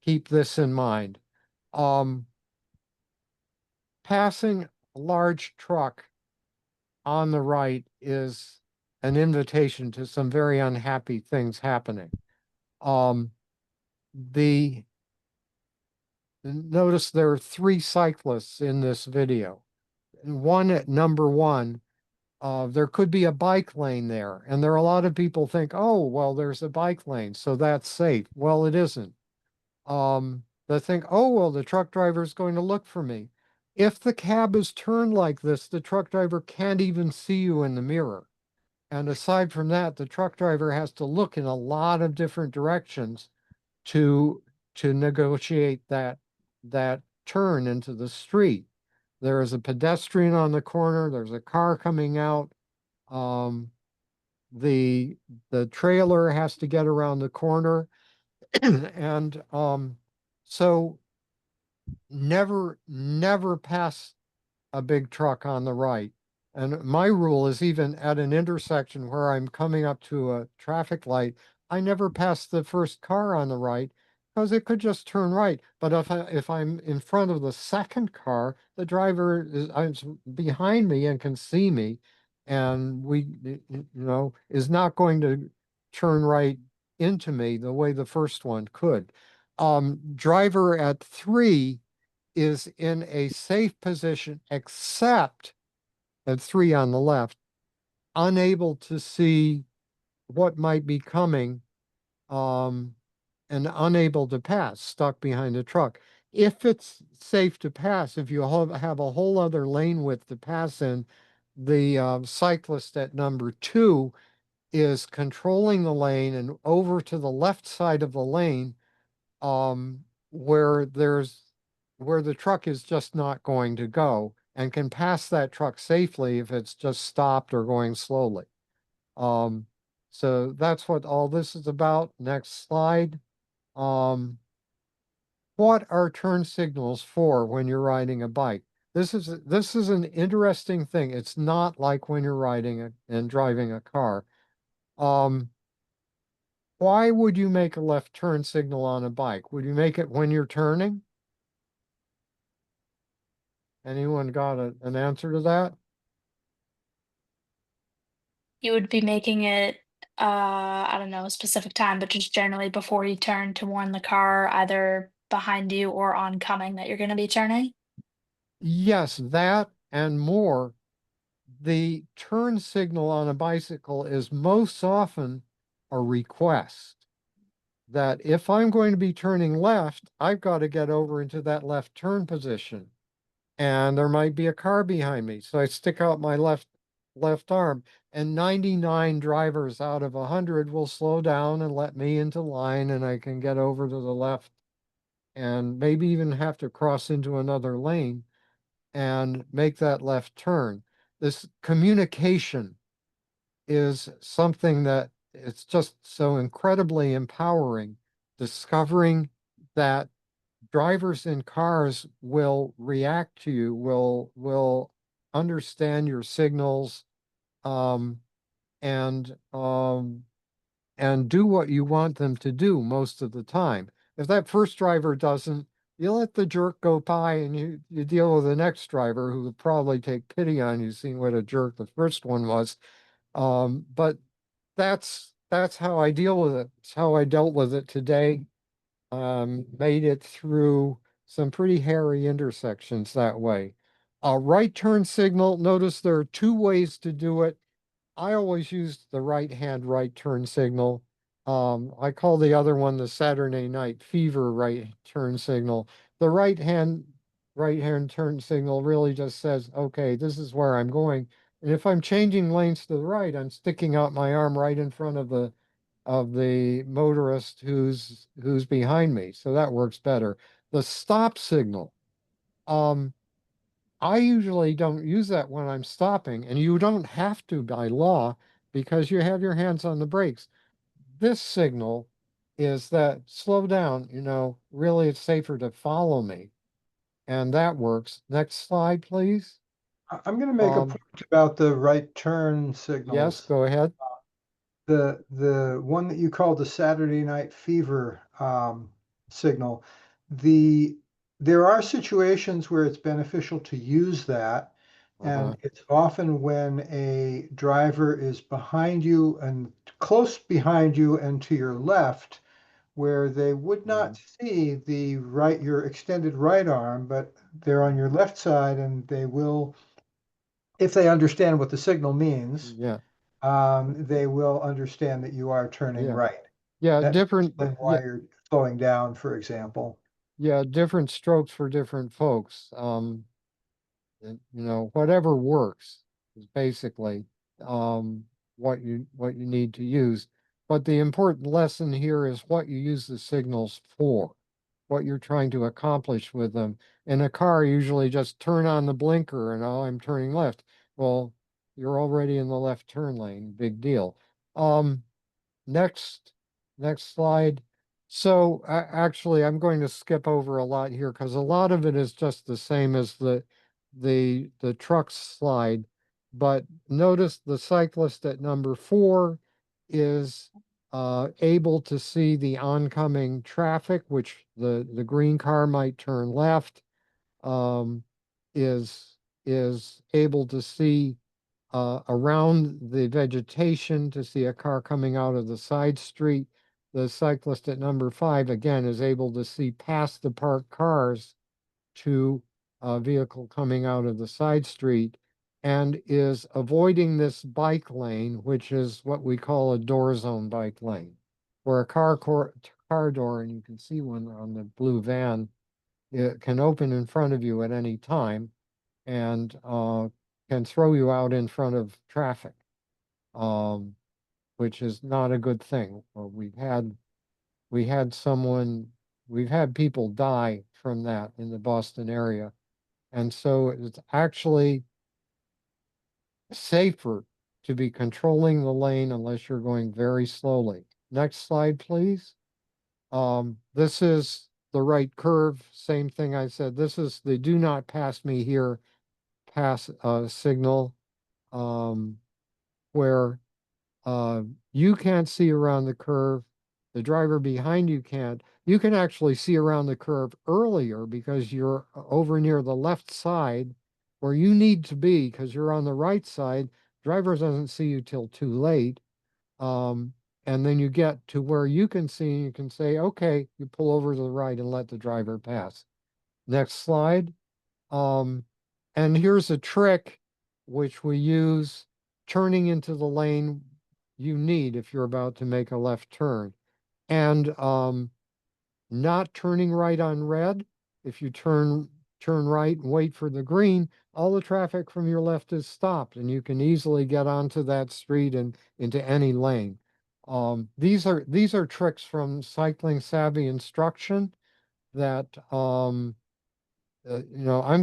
keep this in mind. Passing a large truck on the right is an invitation to some very unhappy things happening. Notice there are 3 cyclists in this video. One at number 1, there could be a bike lane there, and there are a lot of people think, oh, well, there's a bike lane, so that's safe. Well, it isn't. They think, oh, well, the truck driver is going to look for me. If the cab is turned like this, the truck driver can't even see you in the mirror. And aside from that, the truck driver has to look in a lot of different directions to negotiate that turn into the street. There is a pedestrian on the corner, there's a car coming out. The trailer has to get around the corner. And so never pass a big truck on the right. And my rule is even at an intersection where I'm coming up to a traffic light, I never pass the first car on the right because it could just turn right. But if I'm in front of the second car, the driver is behind me and can see me, and is not going to turn right into me the way the first one could. Driver at 3 is in a safe position, except at 3 on the left, unable to see what might be coming, and unable to pass, stuck behind a truck. If it's safe to pass, if you have a whole other lane width to pass in, the cyclist at number 2 is controlling the lane and over to the left side of the lane, where the truck is just not going to go, and can pass that truck safely if it's just stopped or going slowly. So that's what all this is about. Next slide. What are turn signals for when you're riding a bike? This is an interesting thing. It's not like when you're riding and driving a car. Why would you make a left turn signal on a bike? Would you make it when you're turning? Anyone got an answer to that? You would be making it, I don't know, a specific time, but just generally before you turn to warn the car either behind you or oncoming that you're gonna be turning? Yes, that and more. The turn signal on a bicycle is most often a request that if I'm going to be turning left, I've got to get over into that left turn position. And there might be a car behind me. So I stick out my left arm, and 99 drivers out of 100 will slow down and let me into line, and I can get over to the left and maybe even have to cross into another lane and make that left turn. This communication is something that it's just so incredibly empowering, discovering that drivers in cars will react to you, will understand your signals, and do what you want them to do most of the time. If that first driver doesn't, you let the jerk go by and you deal with the next driver who will probably take pity on you, seeing what a jerk the first one was. But that's how I deal with it. It's how I dealt with it today. Made it through some pretty hairy intersections that way. A right turn signal, notice there are 2 ways to do it. I always used the right turn signal. I call the other one the Saturday Night Fever right turn signal. The right hand turn signal really just says, okay, this is where I'm going. And if I'm changing lanes to the right, I'm sticking out my arm right in front of the motorist who's behind me. So that works better. The stop signal I usually don't use that when I'm stopping, and you don't have to by law because you have your hands on the brakes. This signal is that slow down, really it's safer to follow me. And that works. Next slide, please. I'm gonna make a Um, point about the right turn yes, signals. go ahead. The one that you called the Saturday Night Fever signal, there are situations where it's beneficial to use that. Uh-huh. And it's often when a driver is behind you and close behind you and to your left, where they would not see your extended right arm, but they're on your left side and they will, if they understand what the signal means, Yeah, they will understand that you are turning yeah, right. yeah, That different, explains why you're slowing down, for example. yeah, different strokes for different folks. And, whatever works is basically what you need to use. But the important lesson here is what you use the signals for, what you're trying to accomplish with them. In a car, usually just turn on the blinker and oh, I'm turning left. Well, you're already in the left turn lane, big deal. Um, Next, next slide. So actually, I'm going to skip over a lot here because a lot of it is just the same as the trucks slide. But notice the cyclist at number 4 is able to see the oncoming traffic, which the green car might turn left, um, is able to see around the vegetation to see a car coming out of the side street. The cyclist at number 5, again, is able to see past the parked cars to a vehicle coming out of the side street and is avoiding this bike lane, which is what we call a door zone bike lane, where a car door, and you can see one on the blue van, it can open in front of you at any time and can throw you out in front of traffic, um, which is not a good thing. We had someone, we've had people die from that in the Boston area. And so it's actually safer to be controlling the lane unless you're going very slowly. Next slide, please. This is the right curve. Same thing I said. This is the do not pass me here pass signal, where you can't see around the curve, the driver behind you can't. You can actually see around the curve earlier because you're over near the left side where you need to be because you're on the right side. Driver doesn't see you till too late. Um, and then you get to where you can see and you can say, okay, you pull over to the right and let the driver pass. Next slide. Um, and here's a trick which we use turning into the lane you need if you're about to make a left turn. And not turning right on red. If you turn right and wait for the green, all the traffic from your left is stopped and you can easily get onto that street and into any lane. These are tricks from Cycling Savvy Instruction that I'm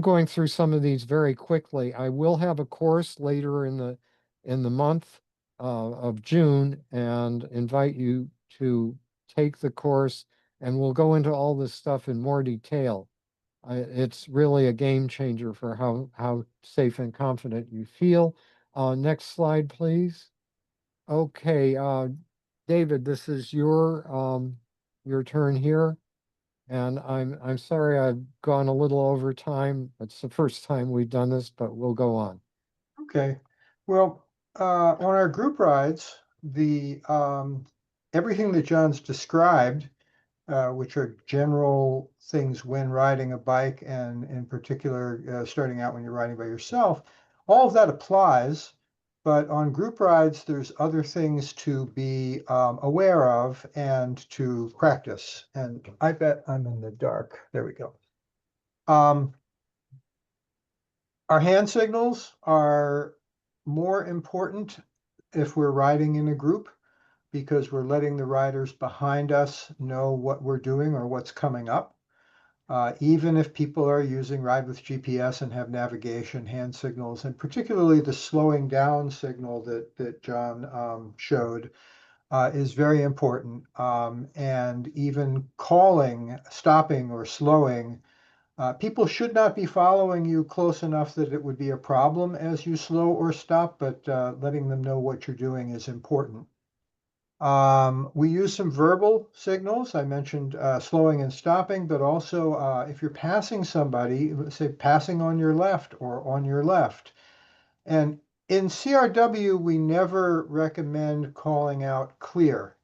going through some of these very quickly. I will have a course later in the month of June and invite you to take the course, and we'll go into all this stuff in more detail. It's really a game changer for how safe and confident you feel. Next slide, please. Okay, David, this is your turn here. And I'm sorry I've gone a little over time. It's the first time we've done this, but we'll go on. Okay. Well, on our group rides, everything that John's described, which are general things when riding a bike and in particular, starting out when you're riding by yourself, all of that applies. But on group rides, there's other things to be aware of and to practice. And I bet I'm in the dark. There we go. Our hand signals are more important if we're riding in a group because we're letting the riders behind us know what we're doing or what's coming up. Even if people are using Ride with GPS and have navigation, hand signals, and particularly the slowing down signal that John showed is very important. And even calling, stopping, or slowing, people should not be following you close enough that it would be a problem as you slow or stop, but letting them know what you're doing is important. We use some verbal signals. I mentioned slowing and stopping, but also if you're passing somebody, let's say passing on your left or on your left. And in CRW, we never recommend calling out clear.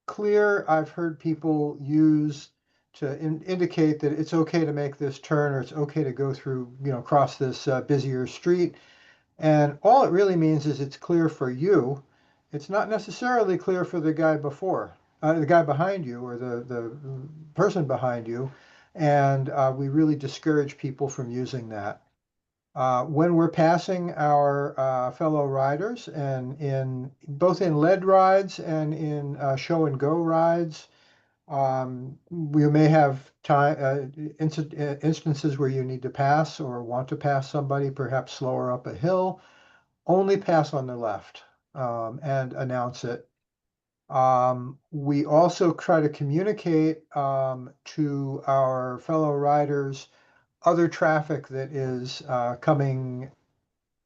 Clear, I've heard people use to indicate that it's okay to make this turn or it's okay to go through, cross this busier street. And all it really means is it's clear for you. It's not necessarily clear for the guy the guy behind you or the person behind you. And we really discourage people from using that. When we're passing our fellow riders and both in lead rides and in show and go rides, we may have instances where you need to pass or want to pass somebody, perhaps slower up a hill. Only pass on the left and announce it. We also try to communicate to our fellow riders other traffic that is coming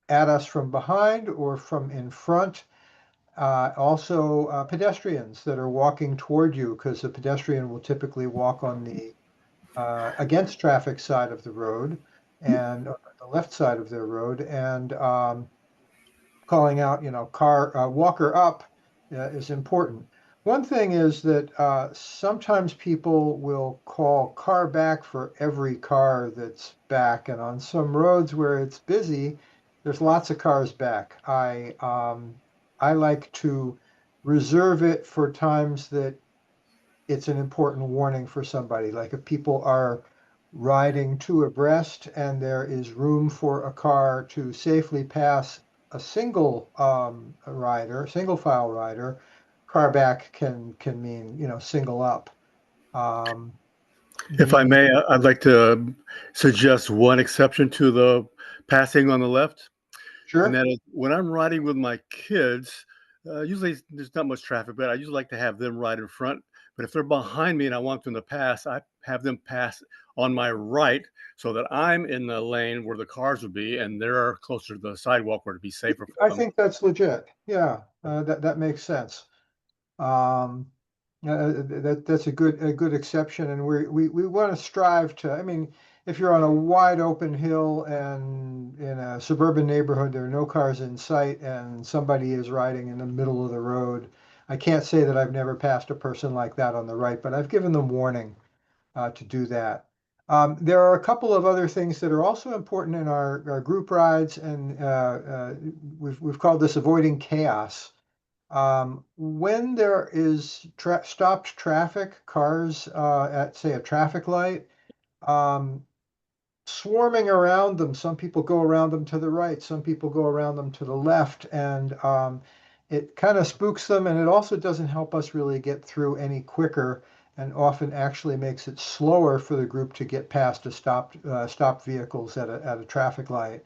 at us from behind or from in front. Also, pedestrians that are walking toward you, because the pedestrian will typically walk on the against traffic side of the road and the left side of their road, and calling out, car walker up is important. One thing is that sometimes people will call car back for every car that's back, and on some roads where it's busy, there's lots of cars back. I like to reserve it for times that it's an important warning for somebody. Like if people are riding two abreast and there is room for a car to safely pass a single single file rider, car back can mean, single up. If I may, I'd like to suggest one exception to the passing on the left. Sure. And that is when I'm riding with my kids, usually there's not much traffic, but I usually like to have them ride in front. But if they're behind me and I want them to pass, I have them pass on my right so that I'm in the lane where the cars would be and they're closer to the sidewalk where it'd be safer for I them. think that's legit. Yeah, that makes sense. That's a good exception, and we want to strive to. I mean, if you're on a wide open hill and in a suburban neighborhood, there are no cars in sight, and somebody is riding in the middle of the road. I can't say that I've never passed a person like that on the right, but I've given them warning to do that. There are a couple of other things that are also important in our group rides, and we've called this avoiding chaos. When there is stopped traffic, cars at, say, a traffic light, um, swarming around them, some people go around them to the right, some people go around them to the left, and it kind of spooks them, and it also doesn't help us really get through any quicker, and often actually makes it slower for the group to get past a stopped vehicles at a traffic light.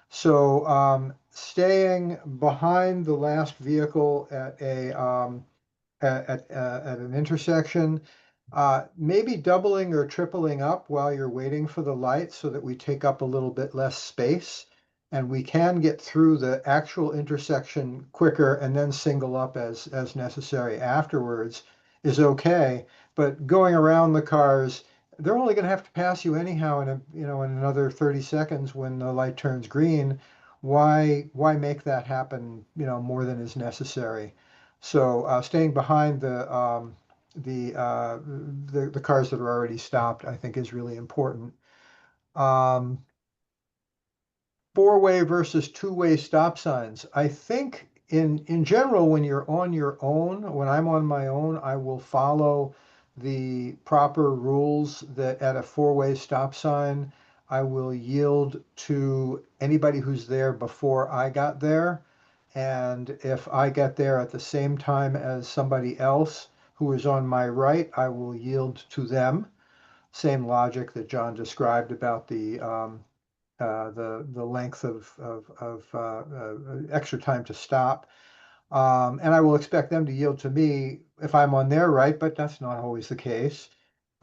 So staying behind the last vehicle at an intersection, maybe doubling or tripling up while you're waiting for the light so that we take up a little bit less space and we can get through the actual intersection quicker and then single up as necessary afterwards is okay. But going around the cars, they're only going to have to pass you anyhow in another 30 seconds when the light turns green. Why make that happen, more than is necessary? So staying behind the cars that are already stopped, I think, is really important. Um, Four-way versus two-way stop signs. I think in general, when you're on your own, when I'm on my own, I will follow the proper rules that at a four-way stop sign, I will yield to anybody who's there before I got there. And if I get there at the same time as somebody else who is on my right, I will yield to them. same logic that John described about the length of extra time to stop. And I will expect them to yield to me if I'm on their right, but that's not always the case.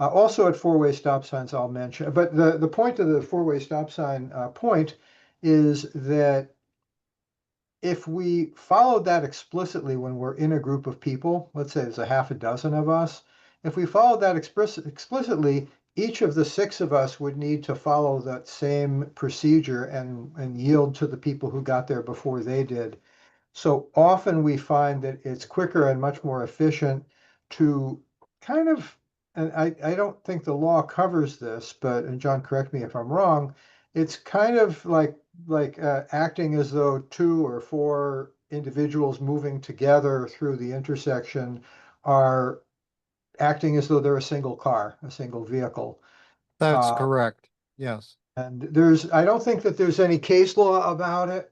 Also at four-way stop signs, I'll mention, but the point of the four-way stop sign point is that if we followed that explicitly when we're in a group of people, let's say there's a half a dozen of us, if we followed that explicitly, each of the six of us would need to follow that same procedure and yield to the people who got there before they did. So often we find that it's quicker and much more efficient to kind of, and I don't think the law covers this, but, and John, correct me if I'm wrong, it's kind of like acting as though two or four individuals moving together through the intersection are acting as though they're a single car, a single vehicle. That's Uh, correct. Yes. and I don't think that there's any case law about it,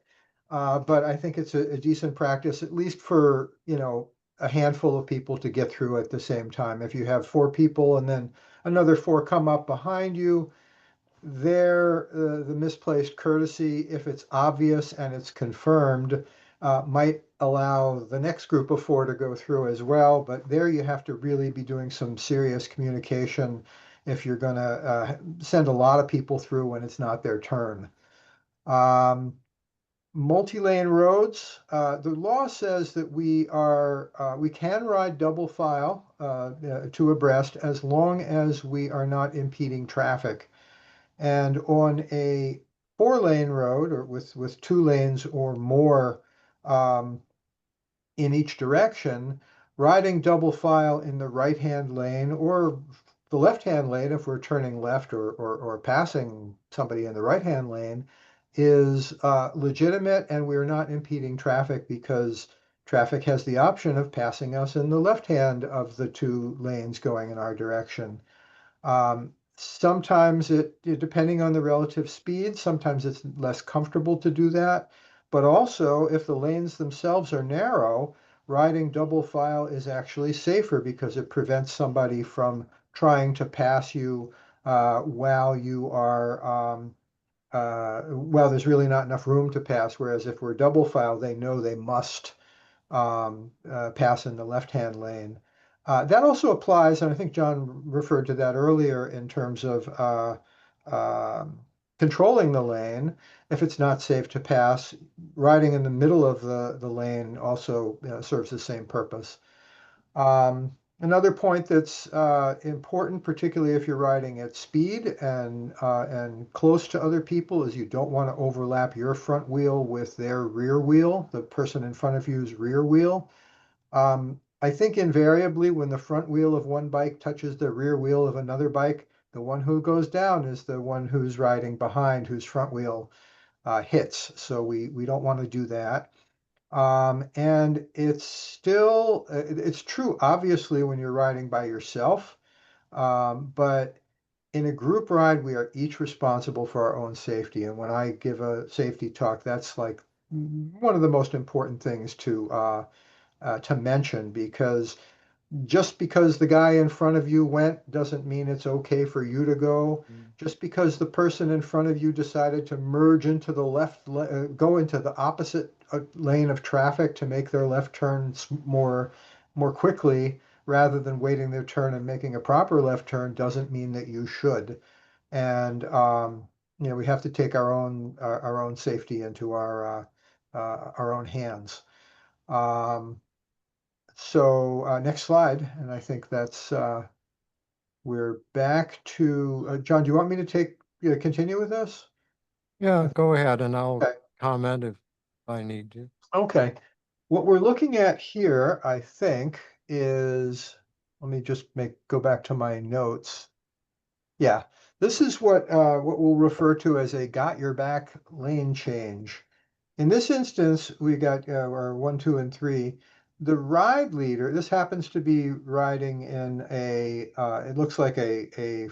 but I think it's a decent practice, at least for, a handful of people to get through at the same time. If you have four people and then another four come up behind you, the misplaced courtesy, if it's obvious and it's confirmed, might allow the next group of four to go through as well. But there you have to really be doing some serious communication if you're going to send a lot of people through when it's not their turn. Multi-lane roads, the law says that we can ride double file two abreast as long as we are not impeding traffic. And on a 4-lane road or with 2 lanes or more in each direction, riding double file in the right-hand lane or the left-hand lane if we're turning left or passing somebody in the right-hand lane is legitimate, and we're not impeding traffic because traffic has the option of passing us in the left hand of the 2 lanes going in our direction. Sometimes depending on the relative speed, sometimes it's less comfortable to do that. But also, if the lanes themselves are narrow, riding double file is actually safer because it prevents somebody from trying to pass you while you are well, there's really not enough room to pass. Whereas if we're double file, they know they must pass in the left-hand lane. That also applies, and I think John referred to that earlier in terms of controlling the lane. If it's not safe to pass, riding in the middle of the lane also serves the same purpose. Another point that's important, particularly if you're riding at speed and close to other people, is you don't want to overlap your front wheel with their rear wheel, the person in front of you's rear wheel. I think invariably when the front wheel of one bike touches the rear wheel of another bike, the one who goes down is the one who's riding behind, whose front wheel hits. So we don't want to do that. And it's true, obviously, when you're riding by yourself. But in a group ride, we are each responsible for our own safety. And when I give a safety talk, that's like one of the most important things to mention, because just because the guy in front of you went doesn't mean it's okay for you to go. Just because the person in front of you decided to merge into the go into the opposite lane of traffic to make their left turn more quickly rather than waiting their turn and making a proper left turn doesn't mean that you should. And we have to take our own safety into our own hands. So next slide, and I think that's we're back to John. Do you want me to continue with this? Yeah, go ahead and I'll Okay. comment if I need to. Okay. What we're looking at here, I think, is, let me just go back to my notes. Yeah, this is what we'll refer to as a got your back lane change. In this instance, we got our 1, 2, and 3. The ride leader, this happens to be riding in it looks like a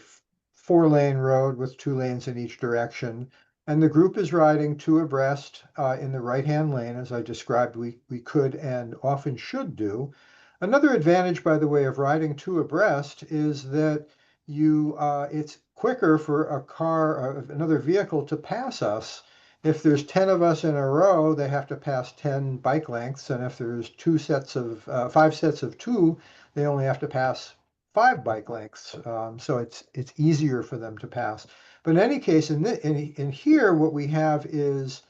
4-lane road with 2 lanes in each direction. And the group is riding 2 abreast in the right-hand lane, as I described we could and often should do. Another advantage, by the way, of riding 2 abreast is that it's quicker for a car, another vehicle to pass us. If there's 10 of us in a row, they have to pass 10 bike lengths. And if there's 5 sets of 2, they only have to pass 5 bike lengths. So it's easier for them to pass. But in any case, in here, what we have is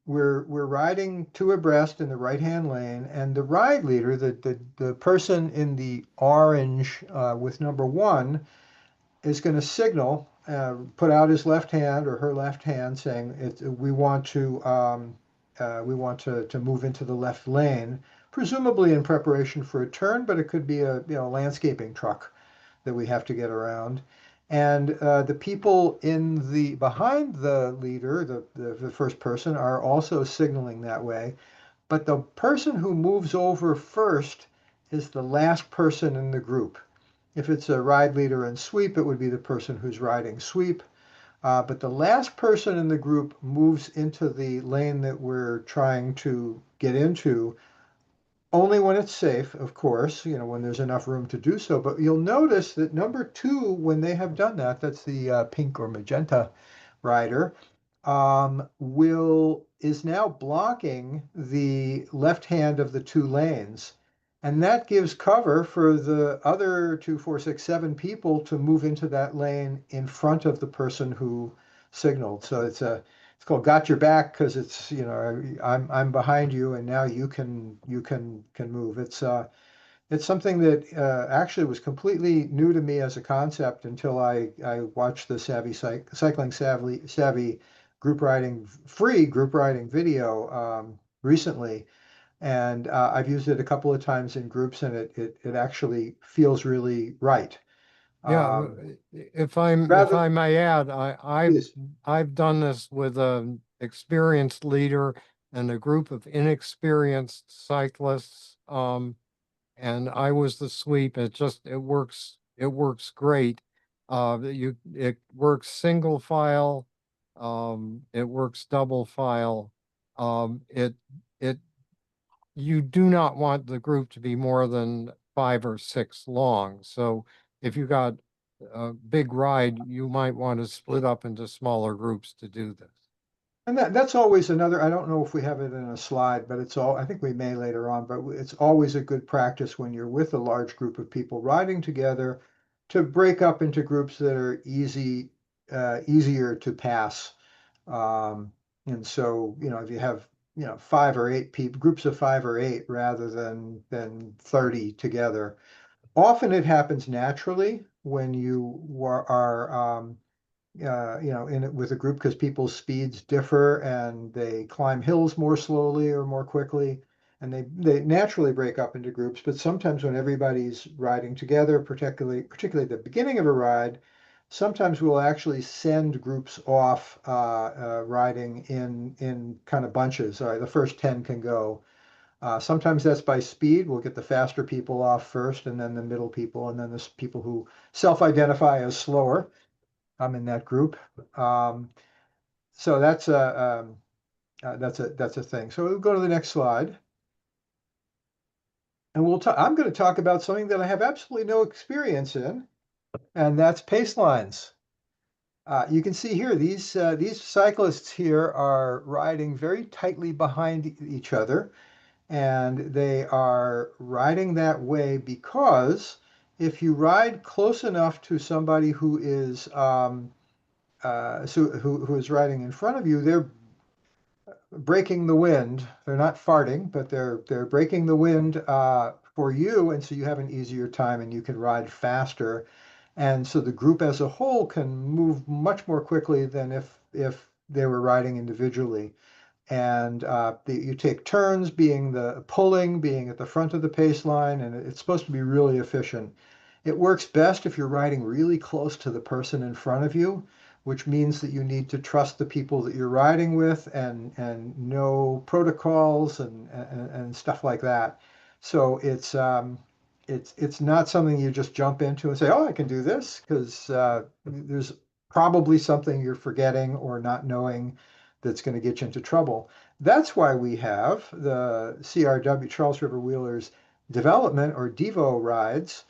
we're riding 2 abreast in the right-hand lane, and the ride leader, the person in the orange with number 1, is going to signal, put out his left hand or her left hand, saying we want to move into the left lane, presumably in preparation for a turn, but it could be a landscaping truck that we have to get around. And the people behind the leader, the first person, are also signaling that way. But the person who moves over first is the last person in the group. If it's a ride leader and sweep, it would be the person who's riding sweep. But the last person in the group moves into the lane that we're trying to get into only when it's safe, of course, when there's enough room to do so. But you'll notice that number 2, when they have done that, that's the pink or magenta rider, is now blocking the left hand of the 2 lanes. And that gives cover for the other 2, 4, 6, 7 people to move into that lane in front of the person who signaled. So it's called "Got Your Back" because it's I'm behind you, and now you can move. It's something that actually was completely new to me as a concept until I watched the Cycling Savvy free group riding video recently. And I've used it a couple of times in groups, and it actually feels really right. Yeah, if I may add, Please. I've done this with an experienced leader and a group of inexperienced cyclists. And I was the sweep. It works great. It works single file, it works double file. It you do not want the group to be more than 5 or 6 long. So if you got a big ride, you might want to split up into smaller groups to do this. And that's always another, I don't know if we have it in a slide, but I think we may later on, but it's always a good practice when you're with a large group of people riding together to break up into groups that are easier to pass. And so, if you have, 5 or 8 people, groups of 5 or 8 rather than 30 together. Often it happens naturally when you are in it with a group because people's speeds differ and they climb hills more slowly or more quickly, and they naturally break up into groups. But sometimes when everybody's riding together, particularly at the beginning of a ride, sometimes we'll actually send groups off riding in kind of bunches. All right, the first 10 can go. Sometimes that's by speed. We'll get the faster people off first, and then the middle people, and then the people who self-identify as slower. I'm in that group. So that's a thing. So we'll go to the next slide. And I'm going to talk about something that I have absolutely no experience in, and that's pace lines. You can see here, these cyclists here are riding very tightly behind each other, and they are riding that way because if you ride close enough to somebody who is who is riding in front of you, they're breaking the wind. They're not farting, but they're breaking the wind for you, and so you have an easier time and you can ride faster. And so the group as a whole can move much more quickly than if they were riding individually. And you take turns being at the front of the pace line, and it's supposed to be really efficient. It works best if you're riding really close to the person in front of you, which means that you need to trust the people that you're riding with and know protocols and stuff like that. So it's not something you just jump into and say, oh, I can do this, because there's probably something you're forgetting or not knowing that's going to get you into trouble. That's why we have the CRW, Charles River Wheelers Development, or DEVO rides,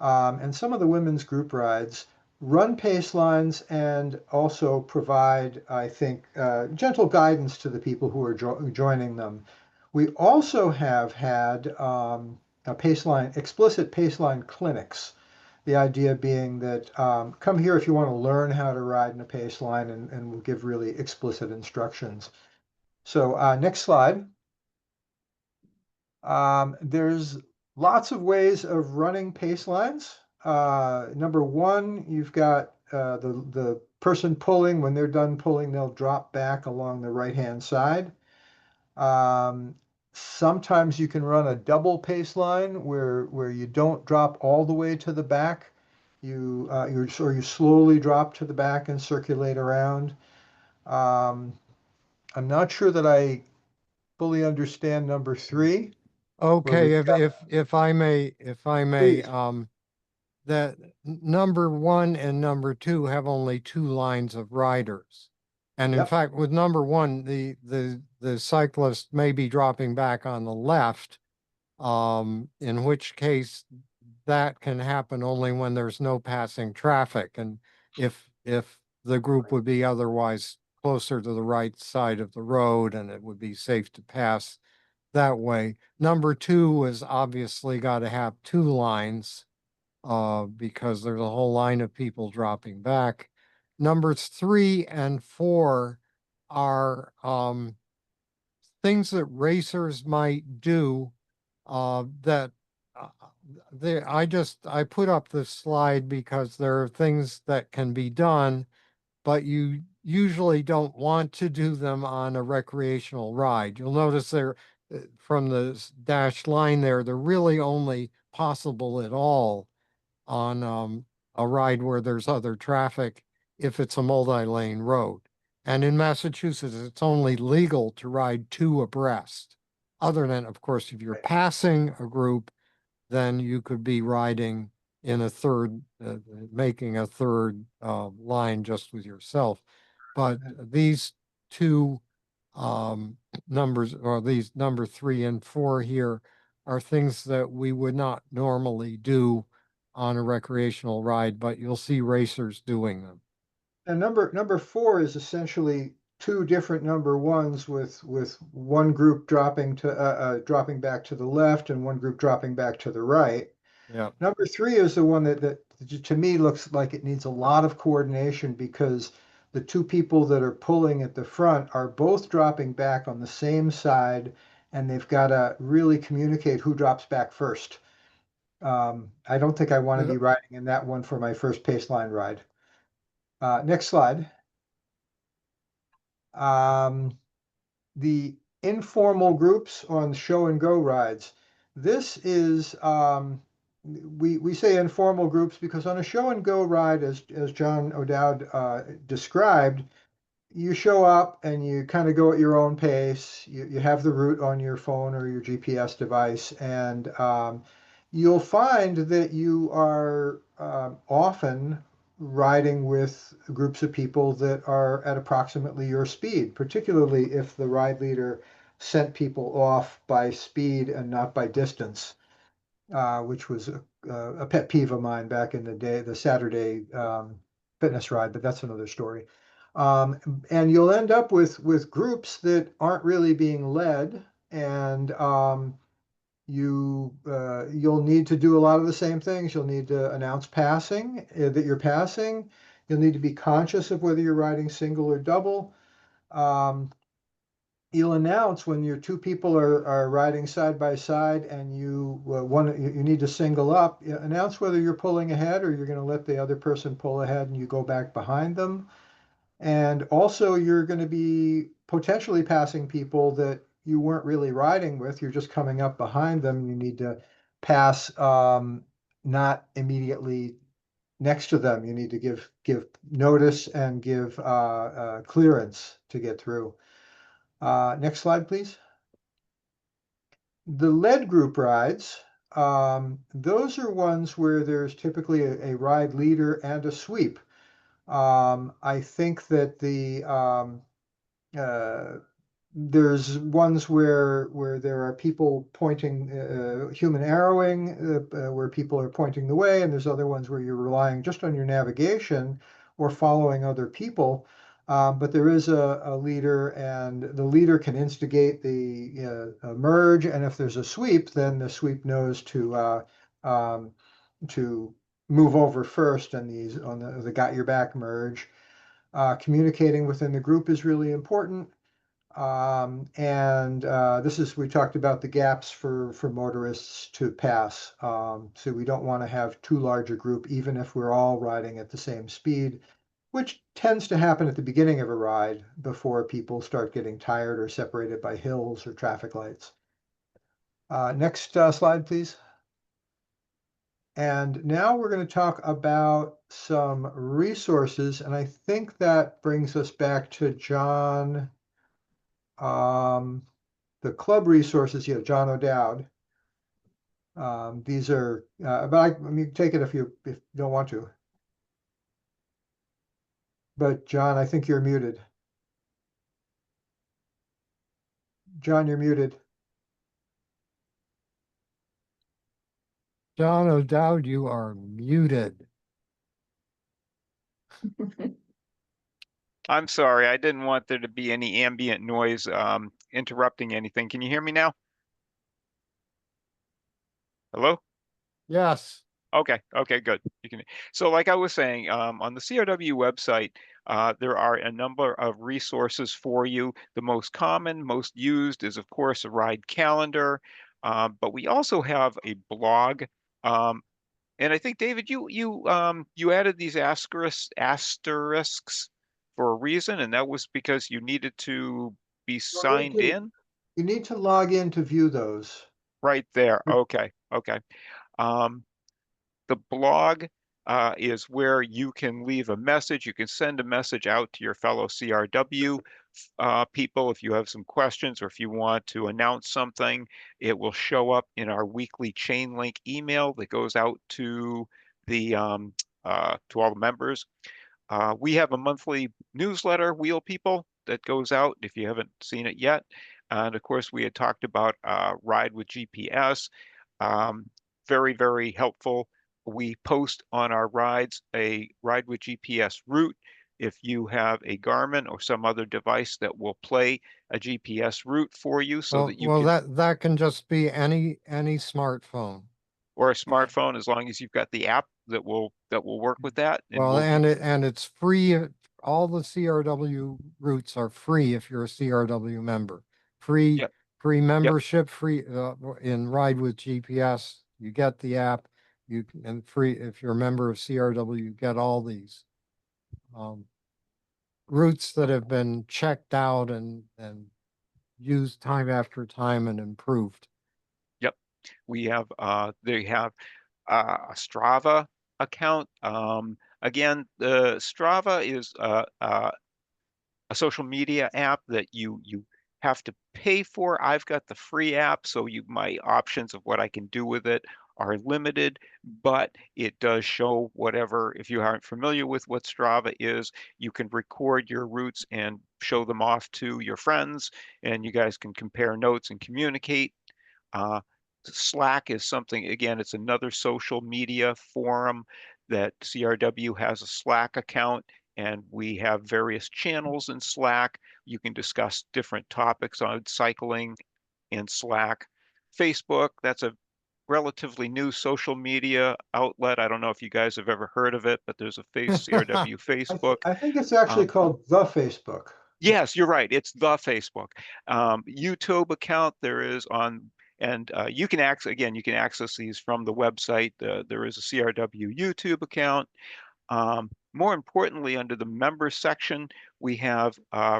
And some of the women's group rides run pace lines and also provide, I think, gentle guidance to the people who are joining them. We also have had explicit paceline clinics. The idea being that come here if you want to learn how to ride in a pace line, and we'll give really explicit instructions. So next slide. There's lots of ways of running pace lines. Number one, you've got the person pulling. When they're done pulling, they'll drop back along the right-hand side. Sometimes you can run a double pace line where you don't drop all the way to the back. You slowly drop to the back and circulate around. I'm not sure that I fully understand number 3. Okay, we've got- if I may, Please. that number 1 and number 2 have only 2 lines of riders. And in Yep. fact, with number 1, the cyclist may be dropping back on the left, in which case that can happen only when there's no passing traffic. And if the group would be otherwise closer to the right side of the road and it would be safe to pass that way. Number 2 is obviously got to have 2 lines, because there's a whole line of people dropping back. Numbers 3 and 4 are things that racers might do, that I put up this slide because there are things that can be done, but you usually don't want to do them on a recreational ride. You'll notice they're from the dashed line there, they're really only possible at all on a ride where there's other traffic if it's a multi-lane road. And in Massachusetts, it's only legal to ride 2 abreast. Other than, of course, if you're passing a group, then you could be riding in a third, making a third line just with yourself. But these 2 numbers, or these number 3 and 4 here, are things that we would not normally do on a recreational ride, but you'll see racers doing them. And number 4 is essentially 2 different number 1s with one group dropping back to the left and one group dropping back to the right. Yeah. Number 3 is the one that to me looks like it needs a lot of coordination, because the 2 people that are pulling at the front are both dropping back on the same side, and they've got to really communicate who drops back first. I don't think I want to be riding in that one for my first pace line ride. Next slide. The informal groups on show and go rides. This is, we say informal groups because on a show and go ride, as John O'Dowd described, you show up and you kind of go at your own pace. You have the route on your phone or your GPS device, and you'll find that you are often riding with groups of people that are at approximately your speed, particularly if the ride leader sent people off by speed and not by distance, which was a pet peeve of mine back in the day, the Saturday fitness ride, but that's another story. And you'll end up with groups that aren't really being led, and you'll need to do a lot of the same things. You'll need to announce passing, that you're passing. You'll need to be conscious of whether you're riding single or double. You'll announce when your 2 people are riding side by side and you need to single up. Announce whether you're pulling ahead or you're going to let the other person pull ahead and you go back behind them. And also, you're going to be potentially passing people that you weren't really riding with. You're just coming up behind them. You need to pass, not immediately next to them. You need to give notice and give clearance to get through. Next slide, please. The lead group rides, those are ones where there's typically a ride leader and a sweep. I think that there's ones where there are people pointing, human arrowing, where people are pointing the way, and there's other ones where you're relying just on your navigation or following other people. But there is a leader, and the leader can instigate the merge, and if there's a sweep, then the sweep knows to move over first on the got your back merge. Communicating within the group is really important. We talked about the gaps for motorists to pass. So we don't want to have too large a group, even if we're all riding at the same speed, which tends to happen at the beginning of a ride before people start getting tired or separated by hills or traffic lights. Next slide, please. And now we're going to talk about some resources, and I think that brings us back to John. The club resources, John O'Dowd. These are, but I mean, take it if you don't want to. But John, I think you're muted. John, you're muted. John O'Dowd, you are muted. I'm sorry, I didn't want there to be any ambient noise interrupting anything. Can you hear me now? Hello? Yes. Okay, good. You can. So like I was saying, on the CRW website, there are a number of resources for you. The most common, most used is, of course, a ride calendar, but we also have a blog. And I think, David, you added these asterisks for a reason, and that was because you needed to be signed in. You need to log in to view those. Right there. Okay. The blog is where you can leave a message. You can send a message out to your fellow CRW people if you have some questions or if you want to announce something. It will show up in our weekly chain link email that goes out to the to all the members. We have a monthly newsletter, Wheel People, that goes out if you haven't seen it yet. And of course, we had talked about Ride with GPS. Very, very helpful. We post on our rides a Ride with GPS route. If you have a Garmin or some other device that will play a GPS route for you so that you can, that can just be any smartphone. or a smartphone, as long as you've got the app that will work with that. And Well, we'll, and it's free. All the CRW routes are free if you're a CRW member. Free, Yep. free membership, free in Ride with GPS. You get the app. And free if you're a member of CRW, you get all these routes that have been checked out and used time after time and improved. Yep. We have they have a Strava account. Again, the Strava is a social media app that you have to pay for. I've got the free app, so my options of what I can do with it are limited, but it does show whatever. If you aren't familiar with what Strava is, you can record your routes and show them off to your friends, and you guys can compare notes and communicate. Slack is something, again, it's another social media forum that CRW has a Slack account, and we have various channels in Slack. You can discuss different topics on cycling in Slack. Facebook, that's a relatively new social media outlet. I don't know if you guys have ever heard of it, but there's a CRW Facebook. I think it's actually called the Facebook. Yes, you're right. It's the Facebook. YouTube account there is on, and you can access these from the website. There is a CRW YouTube account. More importantly, under the members section, we have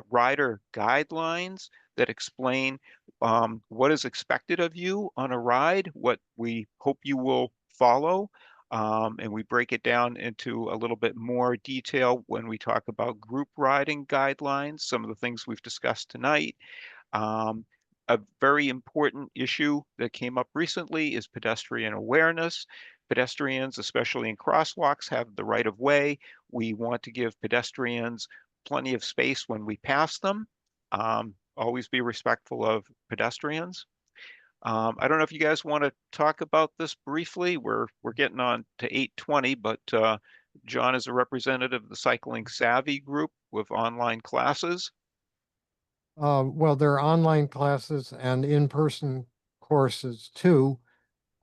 rider guidelines that explain what is expected of you on a ride, what we hope you will follow. And we break it down into a little bit more detail when we talk about group riding guidelines, some of the things we've discussed tonight. A very important issue that came up recently is pedestrian awareness. Pedestrians, especially in crosswalks, have the right of way. We want to give pedestrians plenty of space when we pass them. always be respectful of pedestrians. I don't know if you guys want to talk about this briefly. We're getting on to 8:20, but John is a representative of the Cycling Savvy group with online classes. Well, there are online classes and in-person courses too.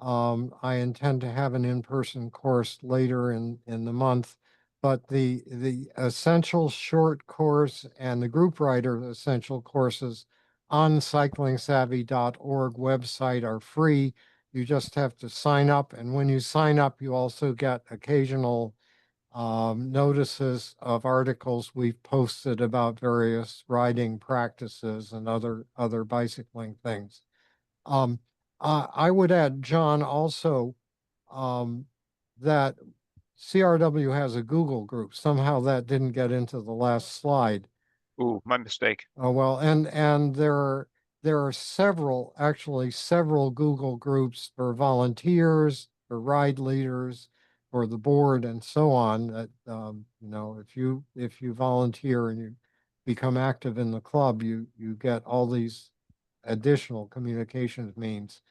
I intend to have an in-person course later in the month, but the essential short course and the group rider essential courses on cyclingsavvy.org website are free. You just have to sign up, and when you sign up, you also get occasional notices of articles we've posted about various riding practices and other bicycling things. I would add, John, also that CRW has a Google group. Somehow that didn't get into the last slide. Ooh, my mistake. Oh, well, and there are actually several Google groups for volunteers, for ride leaders, for the board and so on that, you know, if you volunteer and you become active in the club, you get all these additional communications means.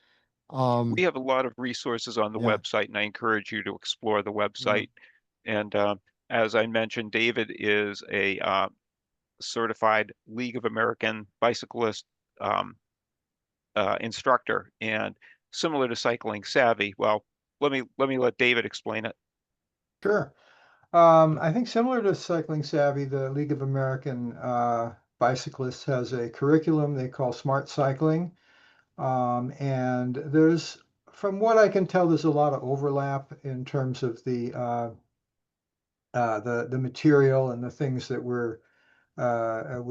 We have a lot of resources on the Yeah. website, and I encourage you to explore the website. And as I mentioned, David is a certified League of American Bicyclist instructor, and similar to Cycling Savvy. Well, let me let David explain it. Sure. I think similar to Cycling Savvy, the League of American Bicyclists has a curriculum they call Smart Cycling. And there's, from what I can tell, there's a lot of overlap in terms of the material and the things that we're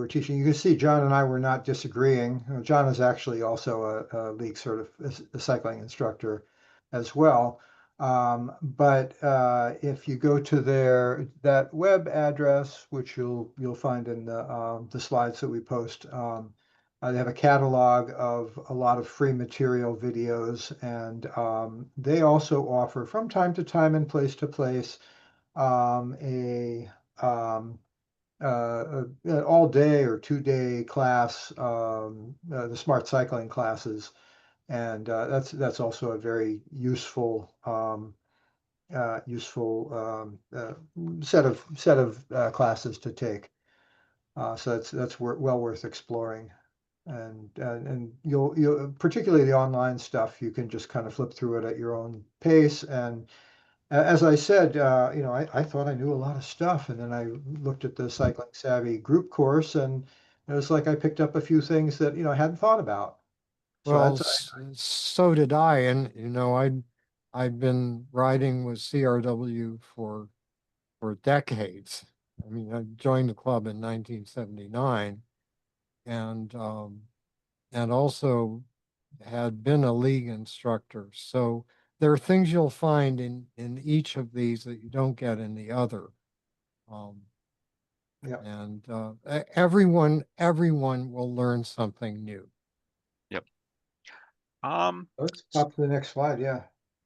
teaching. You can see John and I were not disagreeing. John is actually also a league a cycling instructor as well. But if you go to that web address, which you'll find in the slides that we post, they have a catalog of a lot of free material videos, and they also offer from time to time and place to place an all day or 2 day class, the smart cycling classes. And that's also a very useful set of classes to take. So that's well worth exploring. And you'll particularly the online stuff, you can just kind of flip through it at your own pace. And as I said, you know, I thought I knew a lot of stuff, and then I looked at the Cycling Savvy group course, and it was like I picked up a few things that, you know, I hadn't thought about. So Well, that's so did I, and you know, I've been riding with CRW for decades. I mean, I joined the club in 1979, and also had been a league instructor. So there are things you'll find in each of these that you don't get in the other. Yeah. And everyone will learn something new. Yep. Let's pop to the next slide. Yeah.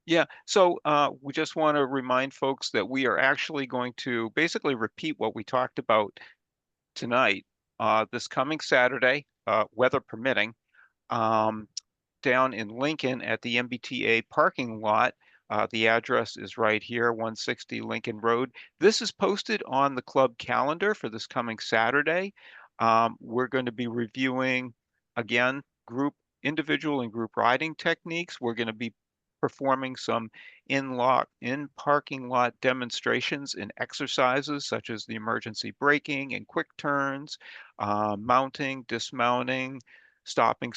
Yeah, so we just want to remind folks that we are actually going to basically repeat what we talked about tonight, this coming Saturday, weather permitting, down in Lincoln at the MBTA parking lot. The address is right here, 160 Lincoln Road. This is posted on the club calendar for this coming Saturday. We're going to be reviewing, again, individual and group riding techniques. We're going to be performing some in parking lot demonstrations and exercises such as the emergency braking and quick turns, mounting, dismounting, stopping,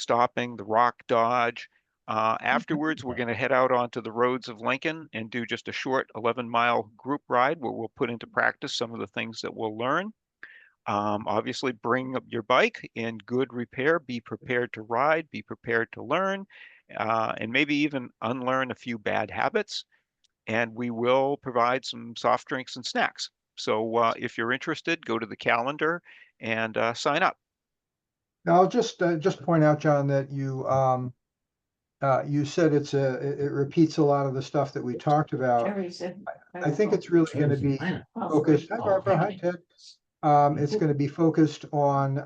the rock dodge. Afterwards, we're going to head out onto the roads of Lincoln and do just a short 11-mile group ride where we'll put into practice some of the things that we'll learn. Obviously, bring up your bike in good repair. Be prepared to ride, be prepared to learn, and maybe even unlearn a few bad habits. And we will provide some soft drinks and snacks. So if you're interested, go to the calendar and sign up. Now I'll just point out, John, that you said it repeats a lot of the stuff that we talked about. I think it's really going to be focused. Hi, Barbara. Hi, Ted. It's going to be focused on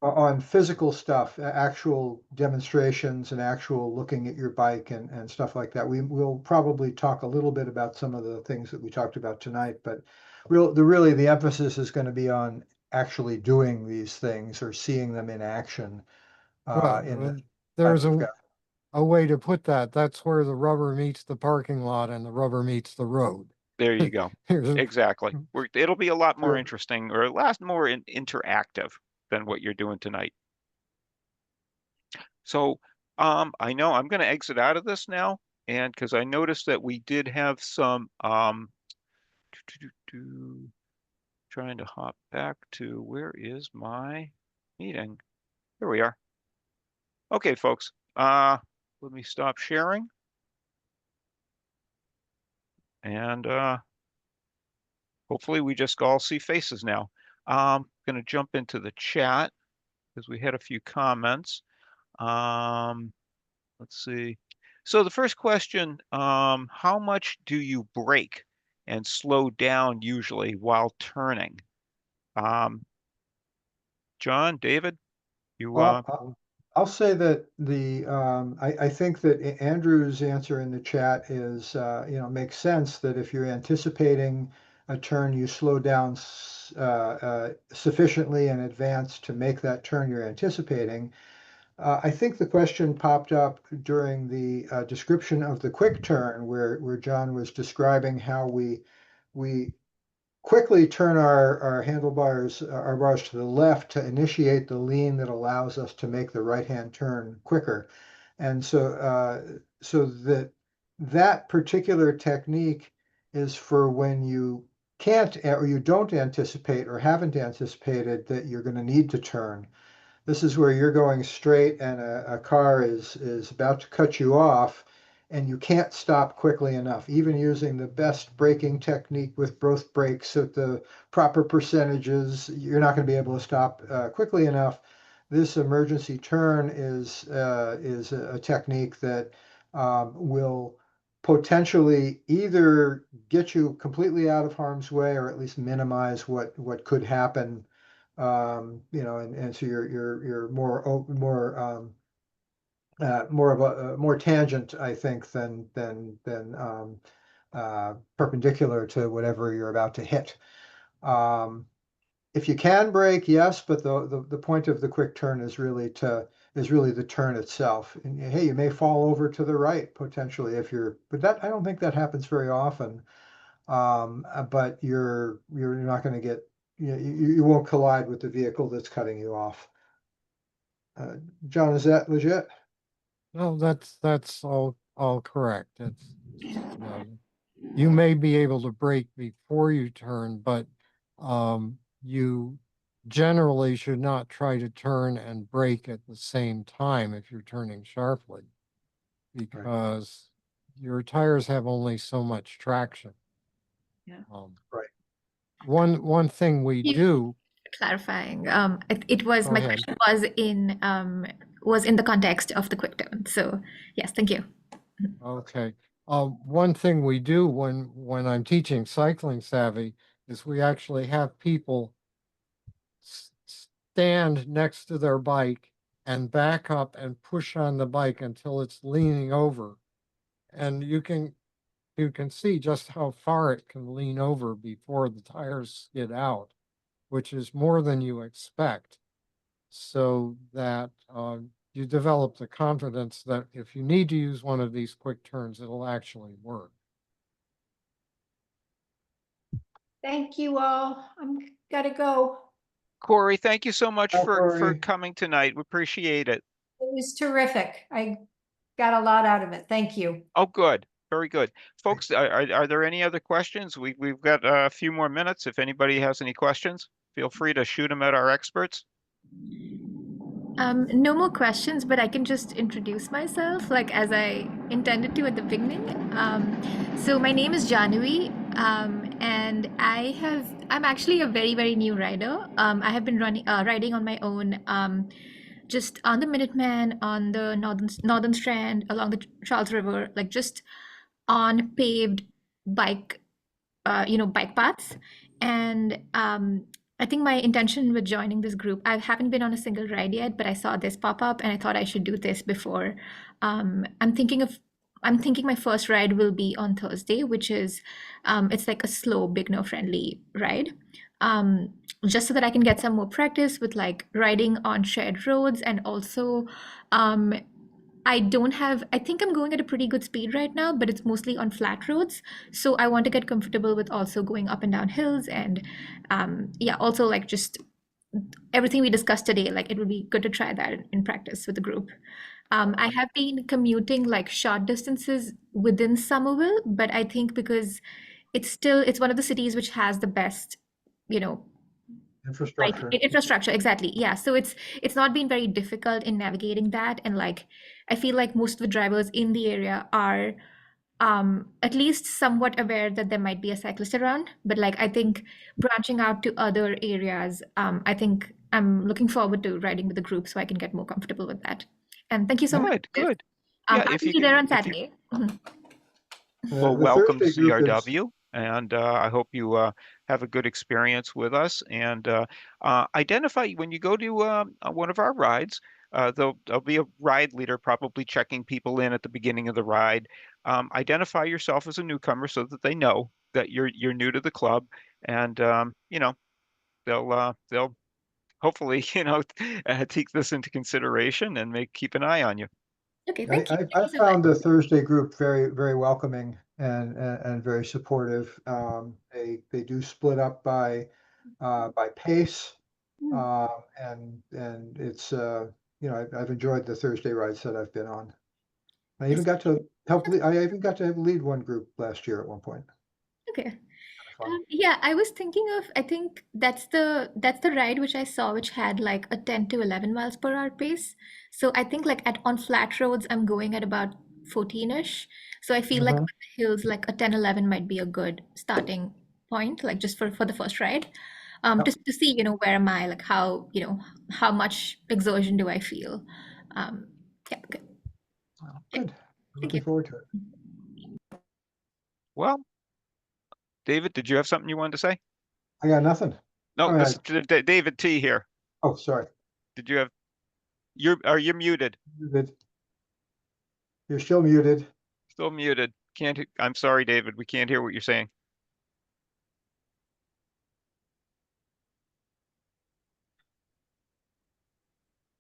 on physical stuff, actual demonstrations and actual looking at your bike and stuff like that. We'll probably talk a little bit about some of the things that we talked about tonight, but really the emphasis is going to be on actually doing these things or seeing them in action. Well, In the there's type of a way to put that. That's where the rubber meets the parking lot and the rubber meets the road. There you go. Here's a- Exactly. It'll be a lot more Sure. interesting, or more interactive than what you're doing tonight. So I know I'm going to exit out of this now, and because I noticed that we did have some trying to hop back to where is my meeting? Here we are. Okay, folks. Let me stop sharing. And hopefully we just all see faces now. I'm going to jump into the chat because we had a few comments. Let's see. So the first question, how much do you brake and slow down usually while turning? John, David, you I'll say that I think that Andrew's answer in the chat is makes sense, that if you're anticipating a turn, you slow down sufficiently in advance to make that turn you're anticipating. I think the question popped up during the description of the quick turn, where John was describing how we quickly turn our handlebars, our bars to the left to initiate the lean that allows us to make the right-hand turn quicker. And so that particular technique is for when you can't or you don't anticipate or haven't anticipated that you're going to need to turn. This is where you're going straight and a car is about to cut you off, and you can't stop quickly enough. Even using the best braking technique with both brakes at the proper percentages, you're not going to be able to stop quickly enough. This emergency turn is a technique that will potentially either get you completely out of harm's way or at least minimize what could happen. And so you're more of a more tangent, I think, than perpendicular to whatever you're about to hit. If you can brake, yes, but the point of the quick turn is really the turn itself. And hey, you may fall over to the right potentially but that I don't think that happens very often. But you're not going to get you won't collide with the vehicle that's cutting you off. John, is that legit? No, that's all correct. You may be able to brake before you turn, but you generally should not try to turn and brake at the same time if you're turning sharply, because your tires have only so much traction. Yeah. Right. One thing we do. Clarifying, it was Go my ahead. question was in the context of the quick turn. So yes, thank you. Okay. One thing we do when I'm teaching Cycling Savvy is we actually have people stand next to their bike and back up and push on the bike until it's leaning over. And you can see just how far it can lean over before the tires skid out, which is more than you expect. So that you develop the confidence that if you need to use one of these quick turns, it'll actually work. Thank you all. I'm gotta go. Corey, thank you so much Bye, for Corey. coming tonight. We appreciate it. It was terrific. I got a lot out of it. Thank you. Oh, good. Very good. Folks, are there any other questions? We've got a few more minutes. If anybody has any questions, feel free to shoot them at our experts. No more questions, but I can just introduce myself, like as I intended to at the beginning. So my name is Janvi, and I'm actually a very, very new rider. I have been riding on my own, just on the Minuteman, on the Northern Strand, along the Charles River, like just on paved bike paths. And I think my intention with joining this group, I haven't been on a single ride yet, but I saw this pop up and I thought I should do this before. I'm thinking my first ride will be on Thursday, which is it's like a slow, beginner friendly ride. Just so that I can get some more practice with like riding on shared roads, and also I think I'm going at a pretty good speed right now, but it's mostly on flat roads. So I want to get comfortable with also going up and down hills, and yeah, also like just everything we discussed today, like it would be good to try that in practice with the group. I have been commuting like short distances within Somerville, but I think because it's one of the cities which has the best, you know, Infrastructure. infrastructure, exactly. Yeah, so it's not been very difficult in navigating that, and like I feel like most of the drivers in the area are at least somewhat aware that there might be a cyclist around. But like I think branching out to other areas, I think I'm looking forward to riding with the group so I can get more comfortable with that. And thank you so much. Good. Yeah, I'll if you be there on can, if you, Saturday. Mhm. well, The welcome to Thursday group is- CRW, and I hope you have a good experience with us. And identify when you go to one of our rides. There'll be a ride leader probably checking people in at the beginning of the ride. Identify yourself as a newcomer so that they know that you're new to the club, and you know, they'll hopefully take this into consideration and keep an eye on you. Okay, thank you. I Thank you so found much. the Thursday group very, very welcoming and very supportive. They do split up by pace, and it's I've enjoyed the Thursday rides that I've been on. I even got to help. I even got to lead one group last year at one point. Okay. Fun. Yeah, I was thinking of, I think that's the ride which I saw, which had like a 10 to 11 miles per hour pace. So I think like on flat roads, I'm going at about 14-ish. So I feel like Mhm. with the hills, like a 10, 11 might be a good starting point, like just for the first ride. Yep. Just to see, where am I, like how, how much exertion do I feel? Yeah, good. Good. Thank Looking you. forward to it. Well, David, did you have something you wanted to say? I got nothing. No, I mean, this is David T here. Oh, sorry. Did you have? You're muted. Muted. You're still muted. Still muted. I'm sorry, David. We can't hear what you're saying.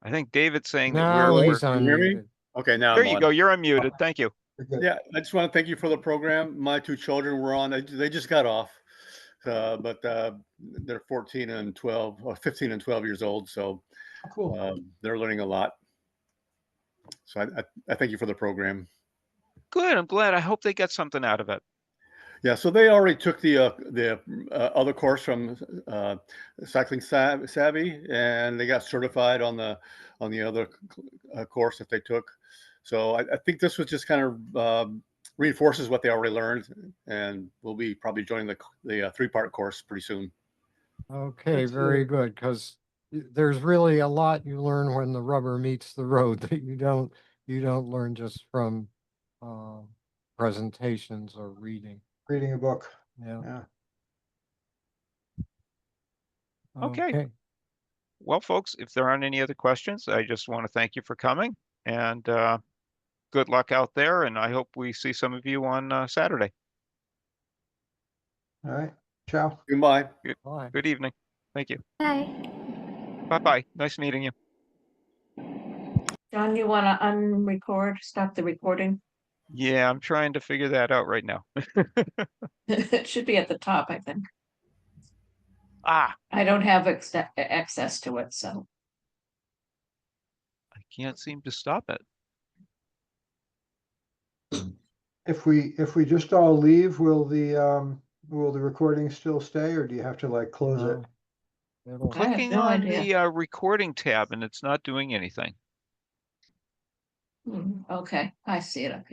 I think David's saying that Now we're he's Can you hear me? unmuted. Okay, now there I'm you on. go. You're unmuted. Thank you. You're good. Yeah, I just want to thank you for the program. My two children were on. They just got off, but they're 14 and 12, or 15 and 12 years old. So Oh, cool. they're learning a lot. So I thank you for the program. Good. I'm glad. I hope they get something out of it. Yeah, so they already took the other course from Cycling Savvy, and they got certified on the other course that they took. So I think this was just kind of reinforces what they already learned, and we'll be probably joining the 3-part course pretty soon. Okay, That's very good. good, because there's really a lot you learn when the rubber meets the road that you don't learn just from presentations or reading. Reading a book. Yeah. Yeah. Okay. Well, folks, if there aren't any other questions, I just want to thank you for coming, and good luck out there. And I hope we see some of you on Saturday. All right. Ciao. Goodbye. Bye. Good evening. Thank you. Bye. Bye-bye. Nice meeting you. John, you want to unrecord, stop the recording? Yeah, I'm trying to figure that out right now. It should be at the top, I think. Ah, I don't have access to it, so. I can't seem to stop it. If we just all leave, will the recording still stay, or do you have to like close it? No, it'll- I have Clicking no on idea. the recording tab and it's not doing anything. Okay, I see it up here.